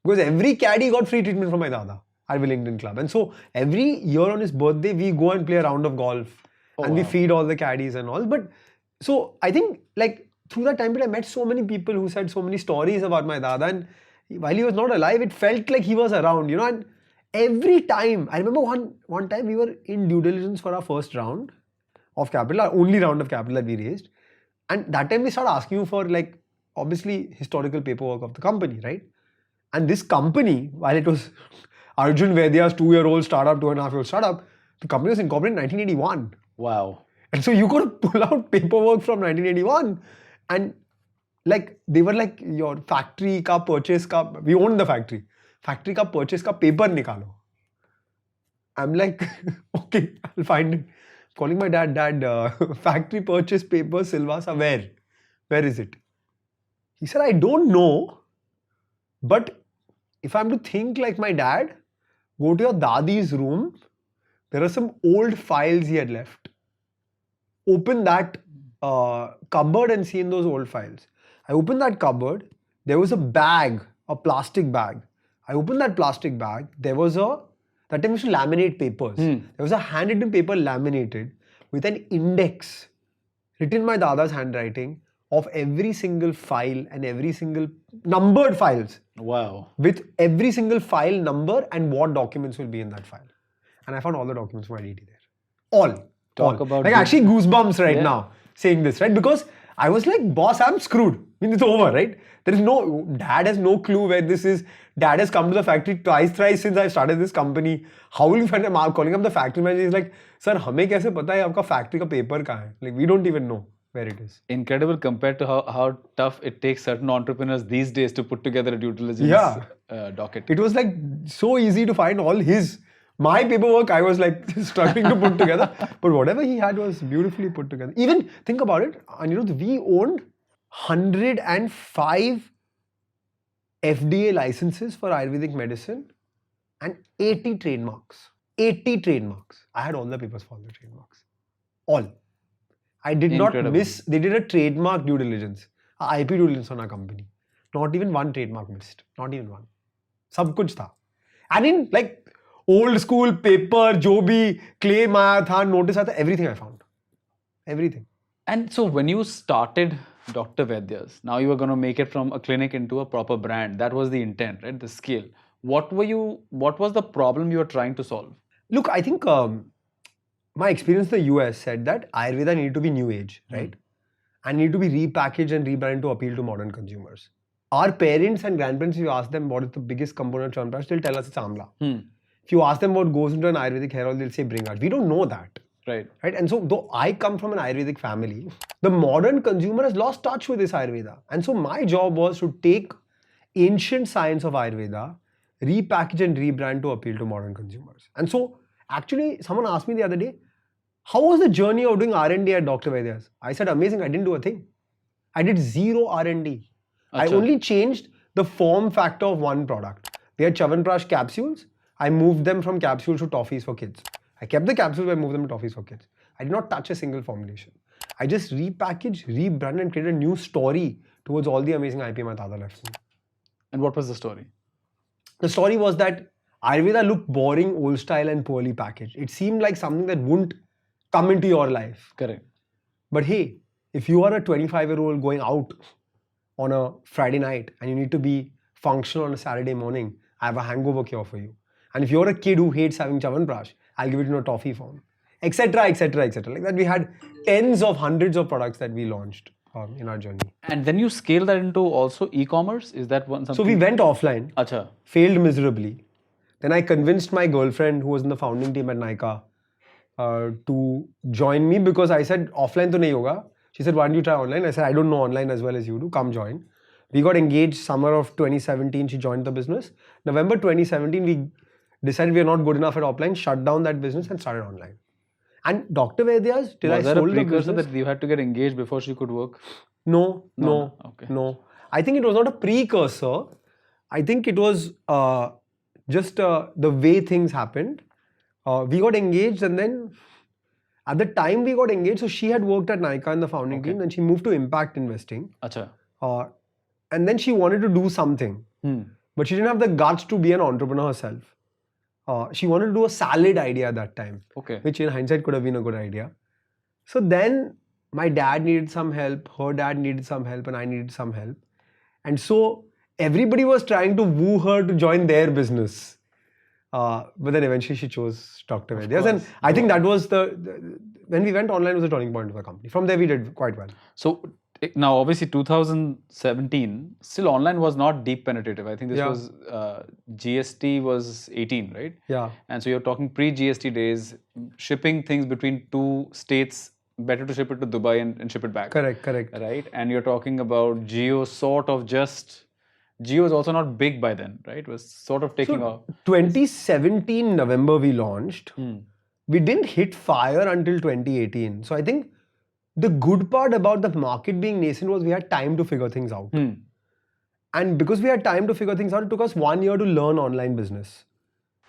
S1: Because every caddy got free treatment from my Dada at Wellington Club. And so every year on his birthday, we go and play a round of golf. We feed all the caddies and all. But so I think, like, through that time period, I met so many people who said so many stories about my Dada. And while he was not alive, it felt like he was around, and every time, I remember one time we were in due diligence for our first round of capital, our only round of capital that we raised. And that time we started asking you for, like, obviously historical paperwork of the company, right? And this company, while it was Arjun Vaidya's 2-year-old startup, 2.5-year-old startup, the company was incorporated in 1981.
S3: Wow.
S1: And so you could pull out paperwork from 1981 and, like, they were like, your factory ka purchase ka, we owned the factory. Factory ka purchase ka paper nikalo. I'm like, okay, I'll find it. Calling my dad, factory purchase paper, Silvassa, where? Where is it? He said, "I don't know, but if I'm to think like my dad, go to your Dadi's room. There are some old files he had left. Open that cupboard and see in those old files." I opened that cupboard. There was a bag, a plastic bag. I opened that plastic bag. There was that time we used to laminate papers. There was a handwritten paper laminated with an index written in my Dada's handwriting of every single file and every single numbered files.
S3: Wow.
S1: With every single file number and what documents will be in that file. And I found all the documents for my DD there. All.
S3: About
S1: like, actually goosebumps right now saying this, right? Because I was like, boss, I'm screwed. I mean, it's over, right? Dad has no clue where this is. Dad has come to the factory thrice since I started this company. How will you find him? I'm calling up the factory manager. He's like, "Sir, हमें कैसे पता है आपका factory का paper कहाँ है?" Like, we don't even know where it is.
S3: Incredible compared to how tough it takes certain entrepreneurs these days to put together a due diligence docket.
S1: It was like so easy to find all my paperwork. I was like struggling to put together, but whatever he had was beautifully put together. Even think about it, and we owned 105 FDA licenses for Ayurvedic medicine and 80 trademarks. 80 trademarks. I had all the papers for all the trademarks. All. I did not miss. They did a trademark due diligence, a IP due diligence on our company. Not even one trademark missed. Not even one. सब कुछ था. And in, like, old school paper, जो भी claim आया था, notice आया था, everything I found. Everything.
S3: And so when you started Dr. Vaidya's, now you were going to make it from a clinic into a proper brand. That was the intent, right? The scale. What was the problem you were trying to solve?
S1: Look, I think my experience in the US said that Ayurveda needed to be new age, right? And need to be repackaged and rebranded to appeal to modern consumers. Our parents and grandparents, if you ask them what is the biggest component of Chyawanprash, they'll tell us it's amla. If you ask them what goes into an Ayurvedic hair oil, they'll say bringad. We don't know that.
S3: Right.
S1: And so, though I come from an Ayurvedic family, the modern consumer has lost touch with this Ayurveda. And so, my job was to take ancient science of Ayurveda, repackage and rebrand to appeal to modern consumers. And so, actually, someone asked me the other day, how was the journey of doing R&D at Dr. Vaidya's? I said, amazing, I didn't do a thing. I did zero R&D. I only changed the form factor of one product. We had Chyawanprash capsules. I moved them from capsules to toffees for kids. I kept the capsules, but I moved them to toffees for kids. I did not touch a single formulation. I just repackaged, rebranded, and created a new story towards all the amazing IP my Dada left me.
S3: And what was the story?
S1: The story was that Ayurveda looked boring, old style, and poorly packaged. It seemed like something that wouldn't come into your life.
S3: Correct.
S1: But hey, if you are a 25-year-old going out on a Friday night and you need to be functional on a Saturday morning, I have a hangover cure for you. And if you're a kid who hates having Chyawanprash, I'll give it in a toffee form, etc., etc., etc. Like that, we had tens of hundreds of products that we launched in our journey.
S3: And then you scale that into also e-commerce? Is that one something?
S1: So we went offline,
S3: Acha.
S1: failed miserably. Then I convinced my girlfriend, who was in the founding team at Nykaa, to join me because I said, offline to nahi hoga. She said, why don't you try online? I said, I don't know online as well as you do. Come join. We got engaged summer of 2017. She joined the business. November 2017, we decided we are not good enough at offline, shut down that business and started online. And Dr. Vaidya's, till I sold the business. Was there a precursor
S3: that you had to get engaged before she could work?
S1: No.
S3: Okay.
S1: No. I think it was not a precursor. I think it was just the way things happened. We got engaged, and then at the time we got engaged, so she had worked at Nykaa in the founding team, and she moved to impact investing.
S3: Acha.
S1: And then she wanted to do something, but she didn't have the guts to be an entrepreneur herself. She wanted to do a salad idea at that time, which in hindsight could have been a good idea. So then my dad needed some help, her dad needed some help, and I needed some help. And so everybody was trying to woo her to join their business. But then eventually she chose Dr. Vaidya's, and I think that was when we went online was the turning point of the company. From there we did quite well.
S3: So now obviously 2017, still online was not deep penetrative. I think this was GST was 18, right?
S1: Yeah.
S3: And so you're talking pre-GST days, shipping things between two states, better to ship it to Dubai and ship it back.
S1: Correct.
S3: Right? And you're talking about Geo Geo is also not big by then, right? It was sort of taking off.
S1: 2017 November we launched. We didn't hit fire until 2018. So I think the good part about the market being nascent was we had time to figure things out. And because we had time to figure things out, it took us 1 year to learn online business.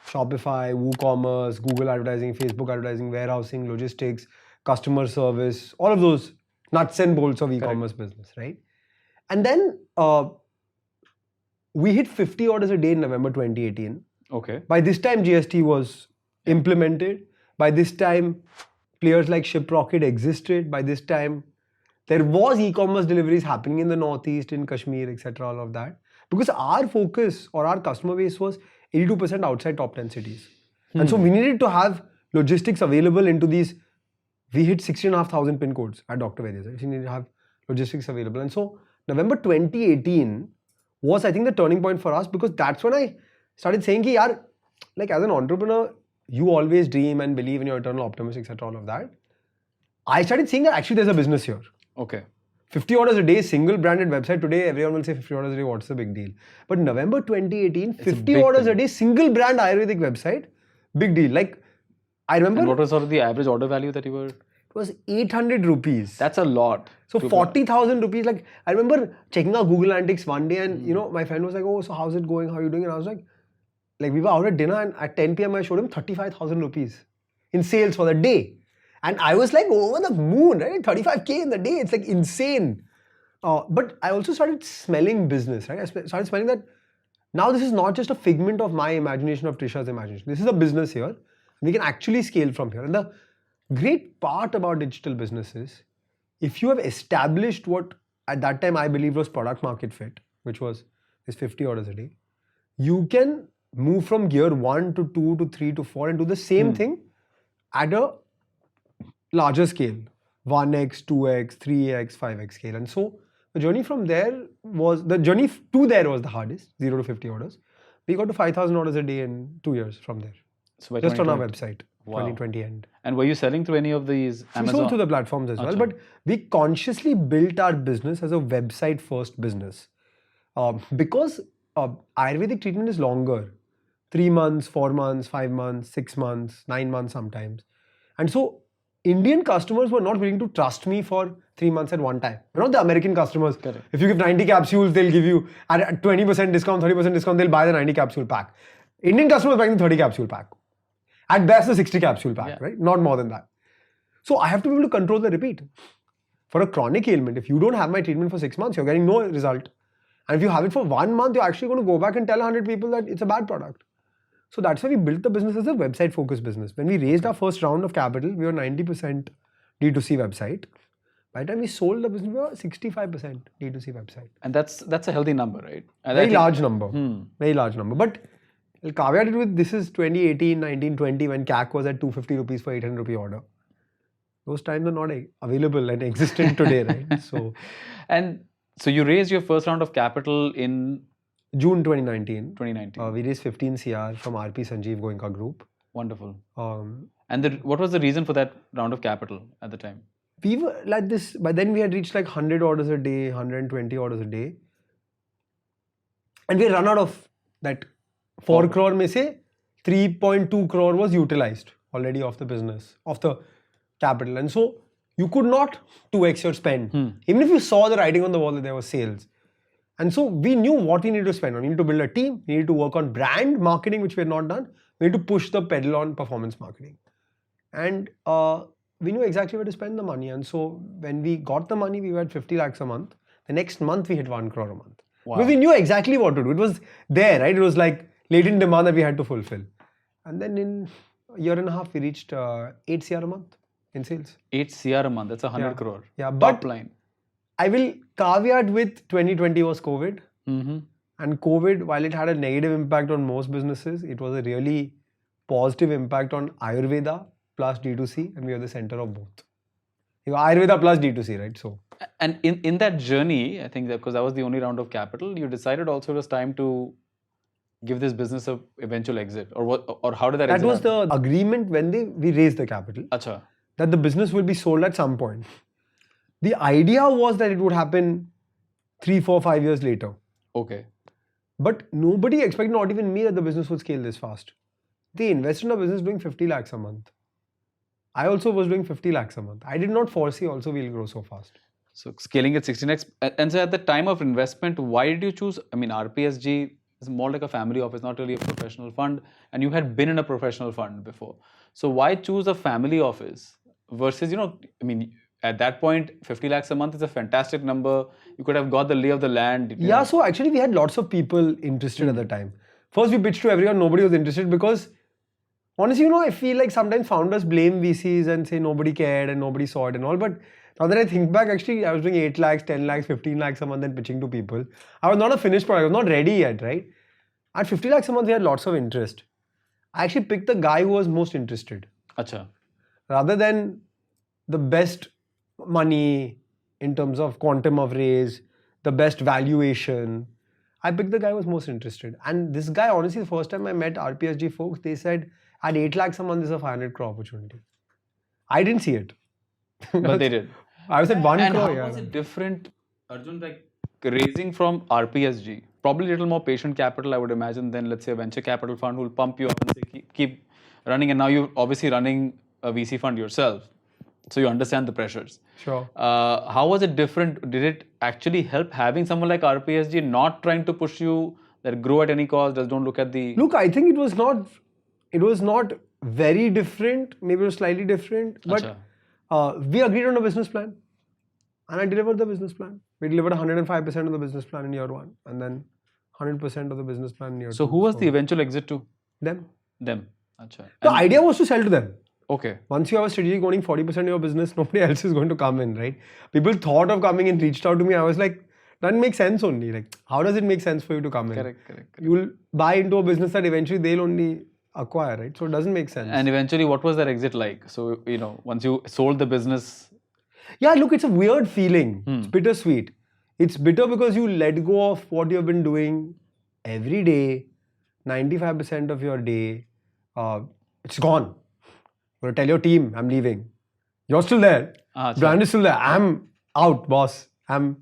S1: Shopify, WooCommerce, Google advertising, Facebook advertising, warehousing, logistics, customer service, all of those nuts and bolts of e-commerce business, right? And then we hit 50 orders a day in November 2018.
S3: Okay.
S1: By this time, GST was implemented. By this time, players like ShipRocket existed. By this time, there was e-commerce deliveries happening in the Northeast, in Kashmir, etc., all of that. Because our focus or our customer base was 82% outside top 10 cities. And so we needed to have logistics available into these. We hit 16,500 pin codes at Dr. Vaidya's. We needed to have logistics available. And so November 2018 was, I think, the turning point for us, because that's when I started saying, ki, yaar, like as an entrepreneur, you always dream and believe in your eternal optimism, etc., all of that. I started seeing that actually there's a business here.
S3: Okay.
S1: 50 orders a day, single branded website. Today, everyone will say 50 orders a day, what's the big deal? But November 2018, 50 orders a day, single brand Ayurvedic website, big deal. Like, I remember.
S3: And what was sort of the average order value that you were?
S1: It was 800 rupees.
S3: That's a lot.
S1: So 40,000 rupees. Like, I remember checking out Google Analytics one day, and you know, my friend was like, oh, so how's it going? How are you doing? And I was like, we were out at dinner, and at 10 p.m. I showed him 35,000 rupees in sales for the day. And I was like over the moon, right? 35K in the day. It's like insane. But I also started smelling business, right? I started smelling that now this is not just a figment of my imagination, of Trisha's imagination. This is a business here. We can actually scale from here. And the great part about digital business is if you have established what at that time I believe was product market fit, which was this 50 orders a day, you can move from gear 1 to 2 to 3 to 4 and do the same thing at a larger scale, 1x, 2x, 3x, 5x scale. And so the journey from there was, the journey to there was the hardest, 0 to 50 orders. We got to 5,000 orders a day in 2 years from there.
S3: So by
S1: Just on our
S3: 2020.
S1: website,
S3: Wow.
S1: 2020 end.
S3: And were you selling through any of these
S1: We
S3: Amazon?
S1: sold through the platforms as well, but we consciously built our business as a website first business. Because Ayurvedic treatment is longer, 3 months, 4 months, 5 months, 6 months, 9 months sometimes. And so Indian customers were not willing to trust me for 3 months at one time. You know, the American customers,
S3: Correct.
S1: if you give 90 capsules, they'll give you at a 20% discount, 30% discount, they'll buy the 90 capsule pack. Indian customers buying the 30 capsule pack. At best, the 60 capsule pack, right? Not more than that. So I have to be able to control the repeat. For a chronic ailment, if you don't have my treatment for 6 months, you're getting no result. And if you have it for 1 month, you're actually going to go back and tell 100 people that it's a bad product. So that's why we built the business as a website focused business. When we raised our first round of capital, we were 90% D2C website. By the time we sold the business, we were 65% D2C website.
S3: And that's a healthy number, right? And
S1: Very large number. Very large number. But I'll caveat it with, this is 2018, 19, 20 when CAC was at 250 rupees for 800 rupee order. Those times are not available and existent today, right? So,
S3: and so you raised your first round of capital in
S1: June 2019.
S3: 2019.
S1: We raised 15 CR from RP Sanjeev Goenka Group.
S3: Wonderful.
S1: Um,
S3: And what was the reason for that round of capital at the time?
S1: we were like this, by then we had reached like 100 orders a day, 120 orders a day. And we run out of that 4 crore mein se 3.2 crore was utilized already of the business, of the capital. And so you could not 2x your spend. Even if you saw the writing on the wall that there was sales. And so we knew what we needed to spend on. We needed to build a team. We needed to work on brand marketing, which we had not done. We needed to push the pedal on performance marketing. And we knew exactly where to spend the money. And so when we got the money, we were at 50 lakhs a month. The next month, we hit 1 crore a month.
S3: Wow.
S1: Because we knew exactly what to do. It was there, right? It was like latent demand that we had to fulfill. And then in a year and a half, we reached 8 CR a month in sales.
S3: 8 CR a month, that's 100 crore.
S1: Yeah,
S3: Top line.
S1: I will caveat with 2020 was COVID. And COVID, while it had a negative impact on most businesses, it was a really positive impact on Ayurveda plus D2C, and we are the center of both. Ayurveda plus D2C, right? So,
S3: And in that journey, I think that because that was the only round of capital, you decided also it was time to give this business a eventual exit, or what? Or how did that?
S1: That
S3: exit
S1: was
S3: happen?
S1: the agreement when we raised the capital.
S3: Acha.
S1: That the business will be sold at some point. The idea was that it would happen 3, 4, 5 years later.
S3: Okay.
S1: But nobody expected, not even me, that the business would scale this fast. They invested in a business doing 50 lakhs a month. I also was doing 50 lakhs a month. I did not foresee also we'll grow so fast.
S3: So scaling at 16x. And so at the time of investment, why did you choose? I mean, RPSG is more like a family office, not really a professional fund. And you had been in a professional fund before. So why choose a family office versus, I mean, at that point, 50 lakhs a month is a fantastic number. You could have got the lay of the land.
S1: Yeah, so actually we had lots of people interested at the time. First we pitched to everyone, nobody was interested because honestly, I feel like sometimes founders blame VCs and say nobody cared and nobody saw it and all. But now that I think back, actually I was doing 8 lakhs, 10 lakhs, 15 lakhs a month and pitching to people. I was not a finished product, I was not ready yet, right? At 50 lakhs a month, we had lots of interest. I actually picked the guy who was most interested.
S3: Acha.
S1: Rather than the best money in terms of quantum of raise, the best valuation, I picked the guy who was most interested. And this guy, honestly, the first time I met RPSG folks, they said at 8 lakhs a month is a 500 crore opportunity. I didn't see it.
S3: But they did.
S1: I was at 1
S3: And
S1: crore.
S3: how was it different, Arjun, like raising from RPSG? Probably a little more patient capital, I would imagine, than let's say a venture capital fund who will pump you up and say keep running. And now you're obviously running a VC fund yourself. So you understand the pressures.
S1: Sure.
S3: How was it different? Did it actually help having someone like RPSG not trying to push you that grow at any cost, just don't look at the...
S1: Look, I think it was not very different, maybe it was slightly different, but we agreed on a business plan and I delivered the business plan. We delivered 105% of the business plan in year 1 and then 100% of the business plan in year 2.
S3: So who was the eventual exit to?
S1: Them.
S3: Them. Acha.
S1: The idea was to sell to them.
S3: Okay.
S1: Once you have a strategic owning 40% of your business, nobody else is going to come in, right? People thought of coming and reached out to me. I was like, that makes sense only. Like, how does it make sense for you to come in?
S3: Correct.
S1: You will buy into a business that eventually they'll only acquire, right? So it doesn't make sense.
S3: And eventually, what was that exit like? So, once you sold the business.
S1: Yeah, look, it's a weird feeling. It's bittersweet. It's bitter because you let go of what you've been doing every day, 95% of your day. It's gone. You're going to tell your team, I'm leaving. You're still there. Brand is still there. I'm out, boss. I'm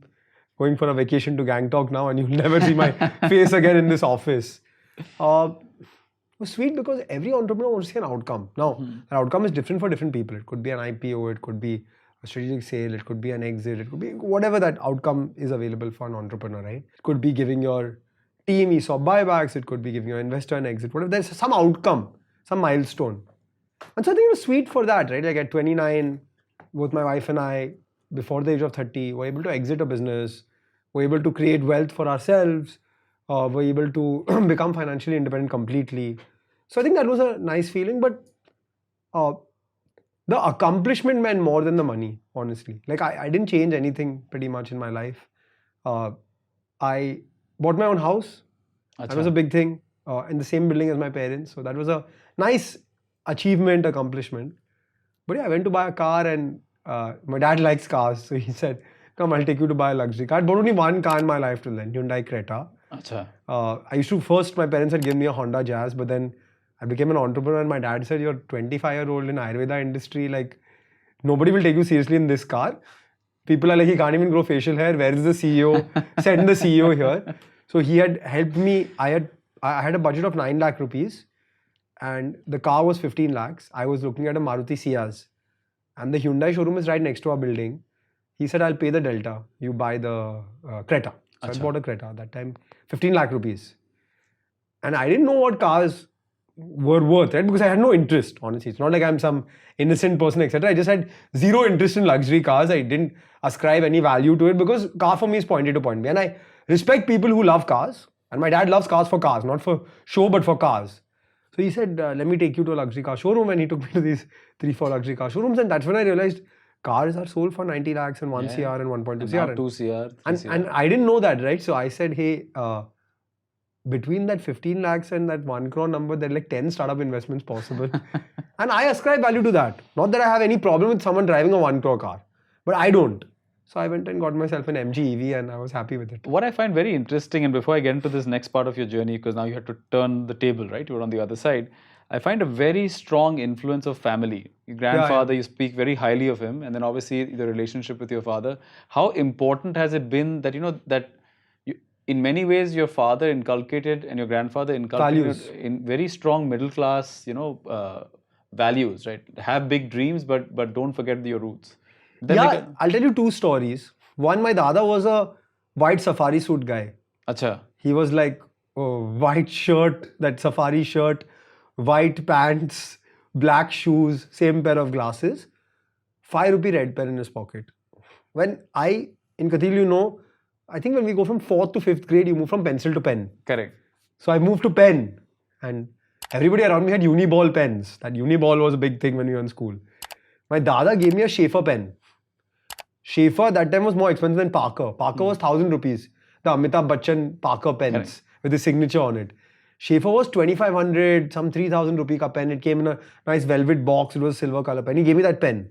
S1: going for a vacation to Gangtok now and you'll never see my face again in this office. It was sweet because every entrepreneur wants to see an outcome. Now, that outcome is different for different people. It could be an IPO, it could be a strategic sale, it could be an exit, it could be whatever that outcome is available for an entrepreneur, right? It could be giving your team ESOP buybacks, it could be giving your investor an exit, whatever. There's some outcome, some milestone. And so I think it was sweet for that, right? Like at 29, both my wife and I, before the age of 30, were able to exit a business, were able to create wealth for ourselves, were able to become financially independent completely. So I think that was a nice feeling, but the accomplishment meant more than the money, honestly. Like I didn't change anything pretty much in my life. I bought my own house. That was a big thing, in the same building as my parents. So that was a nice achievement, accomplishment. But yeah, I went to buy a car and my dad likes cars. So he said, come, I'll take you to buy a luxury car. I bought only one car in my life till then, Hyundai Creta. I used to, first my parents had given me a Honda Jazz, but then I became an entrepreneur and my dad said, you're 25-year-old in Ayurveda industry, like nobody will take you seriously in this car. People are like, he can't even grow facial hair. Where is the CEO? Send the CEO here. So he had helped me. I had a budget of 9 lakh rupees and the car was 15 lakhs. I was looking at a Maruti Ciaz and the Hyundai showroom is right next to our building. He said, I'll pay the delta. You buy the Creta. So I bought a Creta that time, 15 lakh rupees. And I didn't know what cars were worth, right? Because I had no interest, honestly. It's not like I'm some innocent person, etc. I just had zero interest in luxury cars. I didn't ascribe any value to it because car for me is point A to point B. And I respect people who love cars. And my dad loves cars for cars, not for show, but for cars. So he said, let me take you to a luxury car showroom. And he took me to these 3-4 luxury car showrooms. And that's when I realized cars are sold for 90 lakhs and 1 CR and 1.2 CR.
S3: 2 CR.
S1: And I didn't know that, right? So I said, hey, between that 15 lakhs and that 1 crore number, there are like 10 startup investments possible. And I ascribe value to that. Not that I have any problem with someone driving a 1 crore car, but I don't. So I went and got myself an MG EV and I was happy with it.
S3: What I find very interesting, and before I get into this next part of your journey, because now you have to turn the table, right? You're on the other side. I find a very strong influence of family. Your grandfather, you speak very highly of him, and then obviously the relationship with your father. How important has it been that, in many ways your father inculcated and your grandfather inculcated
S1: values.
S3: In very strong middle class, values, right? Have big dreams, but don't forget your roots.
S1: I'll tell you 2 stories. One, my dada was a white safari suit guy.
S3: Acha.
S1: He was like white shirt, that safari shirt, white pants, black shoes, same pair of glasses, 5 rupee red pen in his pocket. In Kathil, I think when we go from 4th to 5th grade, you move from pencil to pen.
S3: Correct.
S1: So I moved to pen and everybody around me had Uniball pens. That Uniball was a big thing when we were in school. My dada gave me a Schaefer pen. Schaefer that time was more expensive than Parker. Parker was 1,000 rupees. The Amitabh Bachchan Parker pens with his signature on it. Schaefer was 2,500, some 3,000 rupee ka pen. It came in a nice velvet box. It was a silver color pen. He gave me that pen.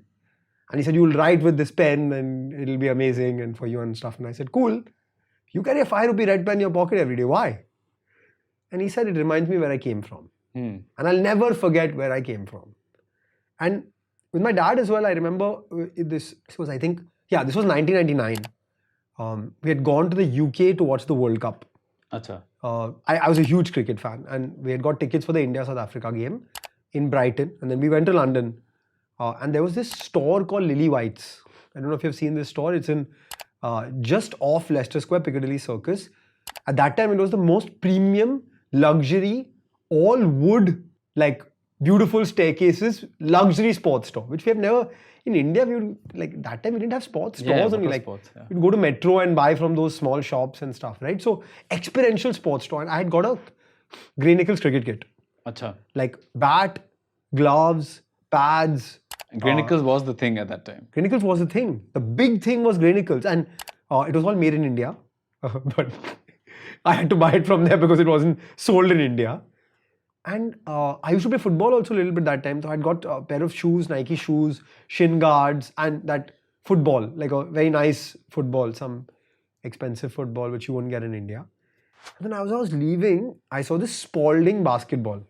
S1: And he said, you'll write with this pen and it'll be amazing and for you and stuff. And I said, cool. You carry a 5 rupee red pen in your pocket every day. Why? And he said, it reminds me where I came from. And I'll never forget where I came from. And with my dad as well, I remember this was 1999. We had gone to the UK to watch the World Cup.
S3: Acha.
S1: I was a huge cricket fan and we had got tickets for the India-South Africa game in Brighton. And then we went to London and there was this store called Lily White's. I don't know if you've seen this store. It's in just off Leicester Square, Piccadilly Circus. At that time, it was the most premium, luxury, all wood, like beautiful staircases, luxury sports store, which we have never... In India, that time we didn't have sports stores only. You'd go to Metro and buy from those small shops and stuff, right? So, experiential sports store. And I had got a Grey Nichols cricket kit.
S3: Acha.
S1: Like bat, gloves, pads.
S3: Grainicles was the thing at that time.
S1: Grainicles was the thing. The big thing was Grainicles, and it was all made in India. But I had to buy it from there because it wasn't sold in India. And I used to play football also a little bit that time. So I'd got a pair of shoes, Nike shoes, shin guards, and that football, like a very nice football, some expensive football which you won't get in India. And then as I was leaving, I saw this Spalding basketball.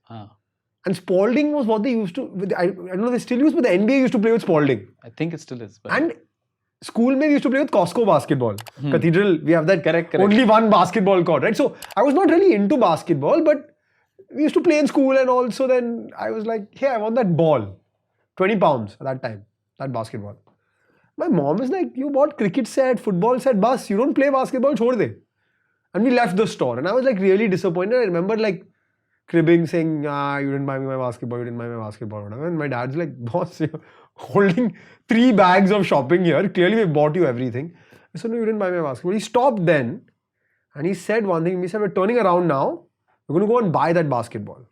S1: And Spalding was what they used to, I don't know if they still use, but the NBA used to play with Spalding.
S3: I think it still is. But
S1: And school we used to play with Costco basketball. Cathedral, we have that
S3: Correct.
S1: only one basketball court, right? So I was not really into basketball, but we used to play in school, and also then I was like, hey, I want that ball. 20 pounds at that time, that basketball. My mom is like, you bought cricket set, football set, bus, you don't play basketball, chhod de. And we left the store, and I was like really disappointed. I remember like cribbing, saying, you didn't buy me my basketball, you didn't buy my basketball, whatever. And my dad's like, boss, you're holding 3 bags of shopping here. Clearly we bought you everything. I said, no, you didn't buy my basketball. He stopped then, and he said one thing. He said, we're turning around now. We're going to go and buy that basketball.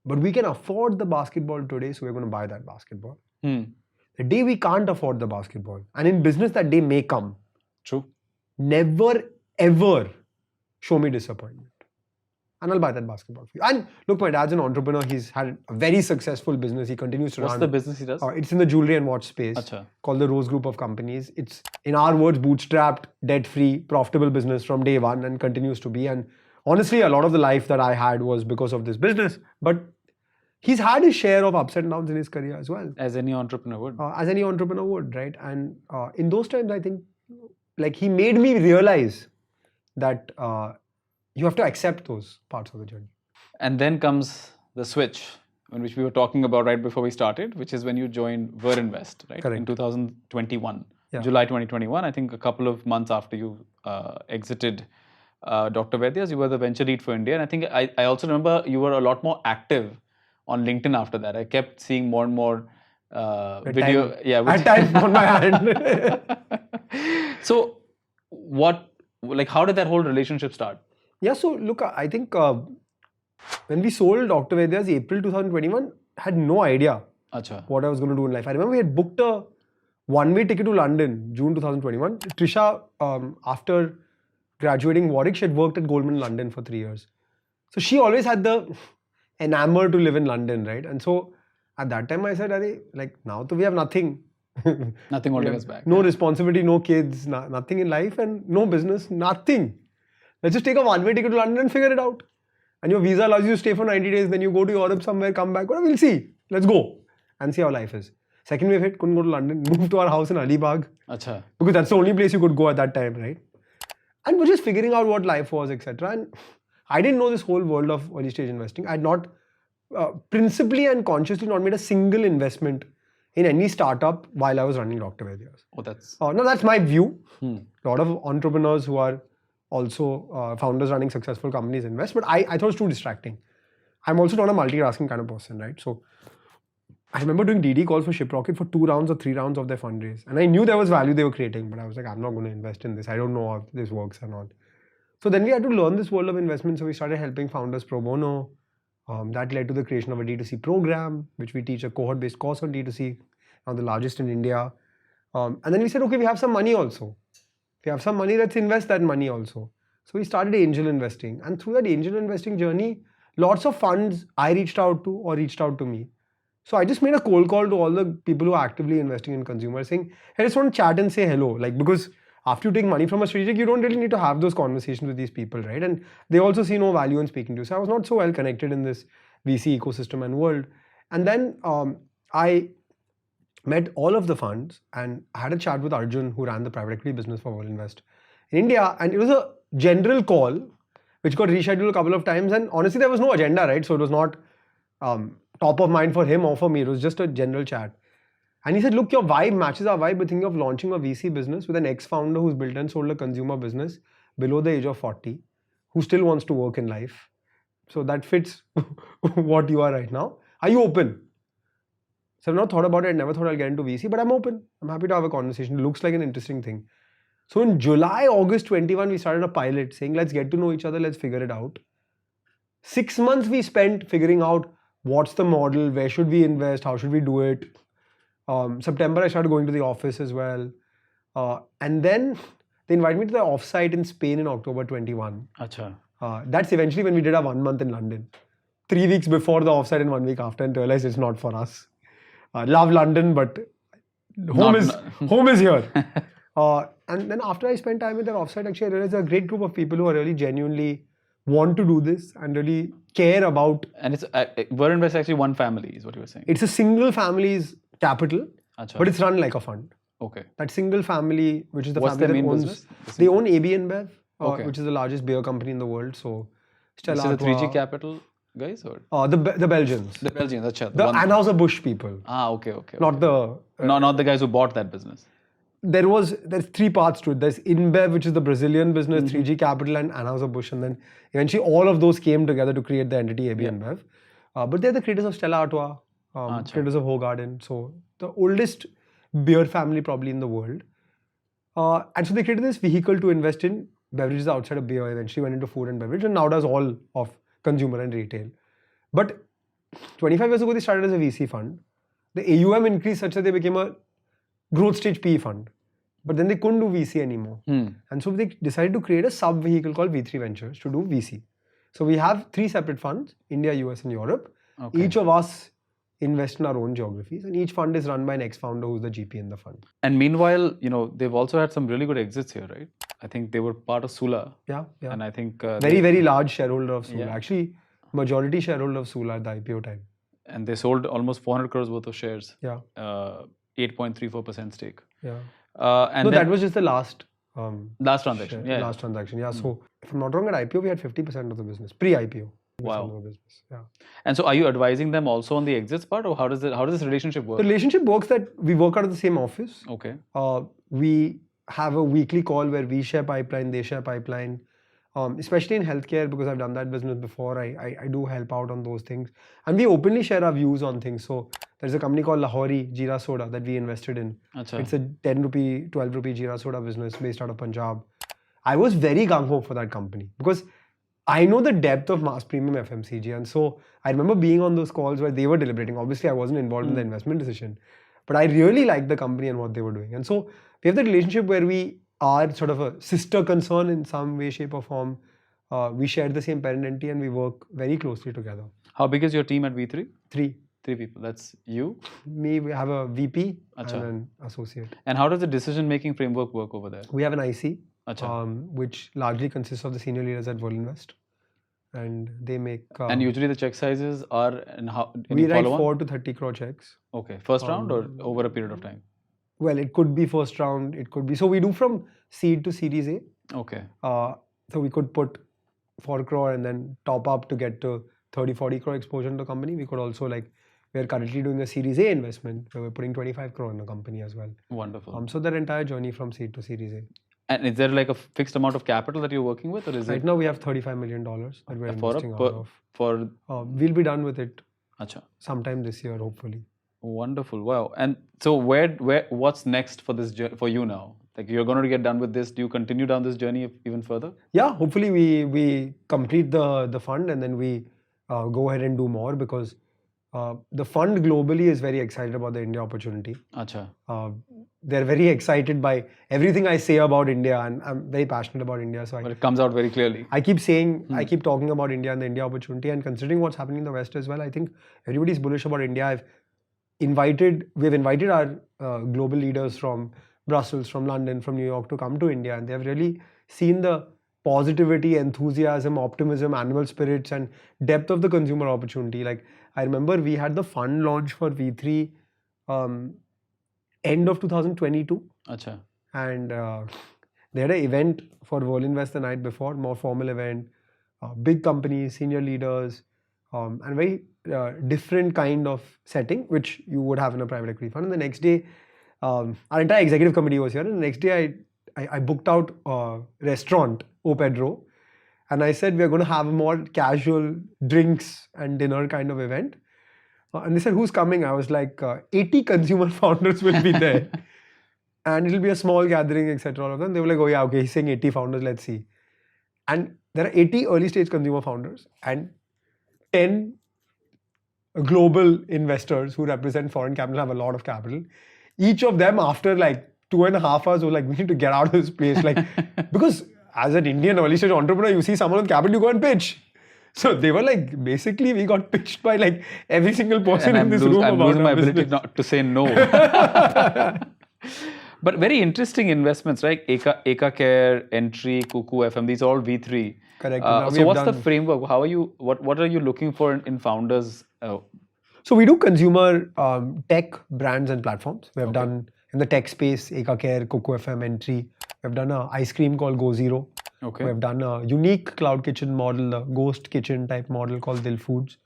S1: But we can afford the basketball today, so we're going to buy that basketball. The day we can't afford the basketball, and in business that day may come.
S3: True.
S1: Never ever show me disappointment. And I'll buy that basketball for you. And look, my dad's an entrepreneur. He's had a very successful business. He continues to run.
S3: What's the business he does?
S1: It's in the jewelry and watch space. Called the Rose Group of Companies. It's, in our words, bootstrapped, debt-free, profitable business from day one, and continues to be. And honestly, a lot of the life that I had was because of this business. But he's had his share of ups and downs in his career as well.
S3: As any entrepreneur would.
S1: As any entrepreneur would, right? And in those times, I think, like, he made me realize that you have to accept those parts of the journey.
S3: And then comes the switch, in which we were talking about right before we started, which is when you joined Verinvest, right?
S1: Correct.
S3: In 2021,
S1: Yeah.
S3: July 2021. I think a couple of months after you exited Dr. Vaidya's, you were the venture lead for India. And I think I also remember you were a lot more active on LinkedIn after that. I kept seeing more and more video.
S1: Time.
S3: Yeah,
S1: I typed on my hand.
S3: So how did that whole relationship start?
S1: Yeah, so look, I think when we sold Dr. Vaidya's April 2021, I had no idea what I was going to do in life. I remember we had booked a one-way ticket to London, June 2021. Trisha, after graduating Warwick, she had worked at Goldman London for 3 years. So she always had the enamor to live in London, right? And so at that time I said, like, now we have nothing.
S3: Nothing holding us back.
S1: No responsibility, no kids, nothing in life, and no business, nothing. Let's just take a one-way ticket to London and figure it out. And your visa allows you to stay for 90 days, then you go to Europe somewhere, come back, well, we'll see. Let's go and see how life is. Second wave hit, couldn't go to London, moved to our house in Alibag. Because that's the only place you could go at that time, right? And we're just figuring out what life was, etc. And I didn't know this whole world of early stage investing. I had not principally and consciously not made a single investment in any startup while I was running Dr. Vaidya's. No, that's my view. A lot of entrepreneurs who are also founders running successful companies invest, but I thought it was too distracting. I'm also not a multitasking kind of person, right? So I remember doing DD calls for Shiprocket for 2 rounds or 3 rounds of their fundraise, and I knew there was value they were creating, but I was like, I'm not going to invest in this. I don't know how this works or not. So then we had to learn this world of investment. So we started helping founders pro bono. That led to the creation of a D2C program, which we teach a cohort-based course on D2C, now the largest in India. And then we said, okay, we have some money also. If we have some money, let's invest that money also. So we started angel investing. And through that angel investing journey, lots of funds I reached out to or reached out to me. So I just made a cold call to all the people who are actively investing in consumers saying, hey, I just want to chat and say hello. Like, because after you take money from a strategic, you don't really need to have those conversations with these people, right? And they also see no value in speaking to you. So I was not so well connected in this VC ecosystem and world. And then I met all of the funds and I had a chat with Arjun, who ran the private equity business for Verinvest in India. And it was a general call, which got rescheduled a couple of times. And honestly, there was no agenda, right? So it was not top of mind for him or for me. It was just a general chat. And he said, look, your vibe matches our vibe. We're thinking of launching a VC business with an ex-founder who's built and sold a consumer business below the age of 40, who still wants to work in life. So that fits what you are right now. Are you open? So I've not thought about it. I never thought I'll get into VC, but I'm open. I'm happy to have a conversation. It looks like an interesting thing. So in July, August 21, we started a pilot saying, let's get to know each other. Let's figure it out. 6 months we spent figuring out what's the model, where should we invest, how should we do it. September, I started going to the office as well. And then they invited me to the offsite in Spain in October 21.
S3: Acha.
S1: That's eventually when we did our 1 month in London. 3 weeks before the offsite and 1 week after, and realized it's not for us. Love London, but home is here. And then after I spent time with their offsite, actually I realized they're a great group of people who are really genuinely want to do this and really care about.
S3: And it's Varinvest actually one family is what you were saying.
S1: It's a single family's capital,
S3: Acha.
S1: but it's run like a fund.
S3: Okay.
S1: That single family, which is the
S3: What's
S1: family
S3: their
S1: that
S3: main
S1: owns,
S3: business?
S1: they own AB InBev,
S3: Okay.
S1: which is the largest beer company in the world. So
S3: This
S1: Stella
S3: is the 3G
S1: Artois,
S3: capital guys or
S1: the Belgians,
S3: the Belgians? Acha.
S1: the Anheuser-Busch people,
S3: Okay.
S1: not the.
S3: Not the guys who bought that business.
S1: There's 3 parts to it. There's InBev, which is the Brazilian business, 3G Capital, and Anheuser-Busch, and then eventually all of those came together to create the entity AB InBev. But they're the creators of Stella Artois, creators of Hoegaarden, so the oldest beer family probably in the world. And so they created this vehicle to invest in beverages outside of beer. Eventually went into food and beverage, and now does all of consumer and retail. But 25 years ago, they started as a VC fund. The AUM increased such that they became a growth stage PE fund. But then they couldn't do VC anymore. And so they decided to create a sub-vehicle called V3 Ventures to do VC. So we have 3 separate funds, India, US and Europe.
S3: Okay.
S1: Each of us invest in our own geographies, and each fund is run by an ex-founder who's the GP in the fund.
S3: And meanwhile, they've also had some really good exits here, right? I think they were part of Sula.
S1: Yeah.
S3: And I think
S1: Very large shareholder of Sula.
S3: Yeah.
S1: Actually, majority shareholder of Sula at the IPO time.
S3: And they sold almost 400 crores worth of shares.
S1: Yeah.
S3: 8.34% stake.
S1: Yeah.
S3: And
S1: No,
S3: then
S1: that was just the last
S3: last transaction.
S1: share-
S3: Yeah.
S1: last transaction. Yeah. So if I'm not wrong, at IPO we had 50% of the business. Pre-IPO.
S3: Wow.
S1: of the business. Yeah.
S3: And so are you advising them also on the exits part, or how does this relationship work?
S1: The relationship works that we work out of the same office.
S3: Okay.
S1: We have a weekly call where we share pipeline, they share pipeline. Especially in healthcare, because I've done that business before, I do help out on those things. And we openly share our views on things. So there's a company called Lahori Jeera Soda that we invested in.
S3: Acha.
S1: It's a 10 rupee, 12 rupee Jeera Soda business based out of Punjab. I was very gung-ho for that company because I know the depth of mass premium FMCG. And so I remember being on those calls where they were deliberating. Obviously, I wasn't involved in the investment decision, but I really liked the company and what they were doing. And so we have the relationship where we are sort of a sister concern in some way, shape or form. We share the same parent entity and we work very closely together.
S3: How big is your team at V3?
S1: 3.
S3: 3 people. That's you.
S1: Me, we have a VP
S3: Acha.
S1: and an associate.
S3: And how does the decision-making framework work over there?
S1: We have an IC,
S3: Acha.
S1: which largely consists of the senior leaders at Varinvest. And they make...
S3: And usually the check sizes are, and how?
S1: we write 4 to 30 crore checks.
S3: Okay. First round or over a period of time?
S1: Well, it could be first round, it could be... So we do from seed to Series A.
S3: Okay.
S1: So we could put 4 crore and then top up to get to 30, 40 crore exposure in the company. We could also we're currently doing a Series A investment where we're putting 25 crore in the company as well.
S3: Wonderful.
S1: So that entire journey from seed to Series A.
S3: And is there like a fixed amount of capital that you're working with, or is
S1: Right
S3: it
S1: now we have $35 million that we're investing out of.
S3: for?
S1: We'll be done with it
S3: Acha.
S1: sometime this year, hopefully.
S3: Wonderful. Wow. And so what's next for this for you now? Like you're going to get done with this. Do you continue down this journey even further?
S1: Yeah, hopefully we complete the fund and then we go ahead and do more because the fund globally is very excited about the India opportunity.
S3: Acha.
S1: They're very excited by everything I say about India, and I'm very passionate about India. So
S3: But it comes out very clearly.
S1: I keep saying, I keep talking about India and the India opportunity, and considering what's happening in the West as well, I think everybody's bullish about India. We've invited our global leaders from Brussels, from London, from New York to come to India, and they've really seen the positivity, enthusiasm, optimism, animal spirits, and depth of the consumer opportunity. Like I remember we had the fund launch for V3 end of 2022.
S3: Acha.
S1: And they had an event for Varinvest the night before, more formal event, big companies, senior leaders, and very different kind of setting, which you would have in a private equity fund. And the next day, our entire executive committee was here. And the next day, I booked out a restaurant, O Pedro. And I said, we're going to have a more casual drinks and dinner kind of event. And they said, who's coming? I was like, 80 consumer founders will be there. And it'll be a small gathering, etc. All of them. They were like, oh yeah, okay, he's saying 80 founders, let's see. And there are 80 early stage consumer founders and 10 global investors who represent foreign capital have a lot of capital. Each of them, after like 2.5 hours, were like, we need to get out of this place. Like, because as an Indian early stage entrepreneur, you see someone with capital, you go and pitch. So they were like, basically, we got pitched by like every single person in this room.
S3: I'm
S1: about
S3: losing my
S1: our
S3: ability
S1: business.
S3: not to say no. But very interesting investments, right? Eka Care, Entry, Cuckoo FM, these are all V3.
S1: Correct. Now we
S3: So
S1: have
S3: what's the
S1: done-
S3: framework? How are you? What are you looking for in founders?
S1: So we do consumer tech brands and platforms. We have done in the tech space, Eka Care, Coco FM, Entry. We have done an ice cream called Go Zero.
S3: Okay.
S1: We have done a unique cloud kitchen model, a ghost kitchen type model called Dil Foods.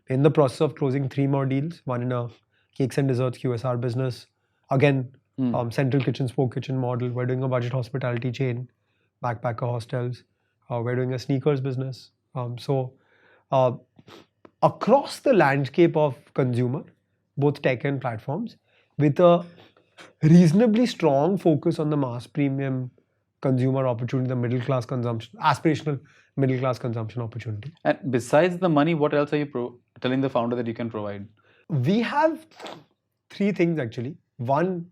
S1: We're in the process of closing 3 more deals. One in a cakes and desserts QSR business. Again, central kitchen, spoke kitchen model. We're doing a budget hospitality chain, backpacker hostels. We're doing a sneakers business. Across the landscape of consumer, both tech and platforms, with a reasonably strong focus on the mass premium consumer opportunity, the middle class consumption, aspirational middle class consumption opportunity.
S3: And besides the money, what else are you telling the founder that you can provide?
S1: We have 3 things actually. One,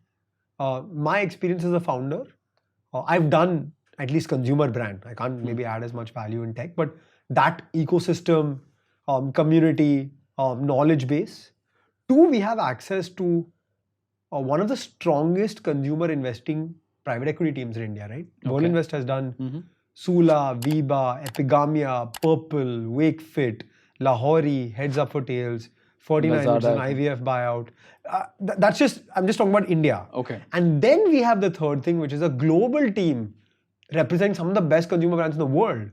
S1: my experience as a founder, I've done at least consumer brand. I can't maybe add as much value in tech, but that ecosystem, community, knowledge base. 2, we have access to one of the strongest consumer investing private equity teams in India, right? World Invest has done Sula, Viva, Epigamia, Purple, Wakefit, Lahori, Heads Up for Tails, 49, which is an IVF buyout. That's just, I'm just talking about India.
S3: Okay.
S1: And then we have the third thing, which is a global team representing some of the best consumer brands in the world.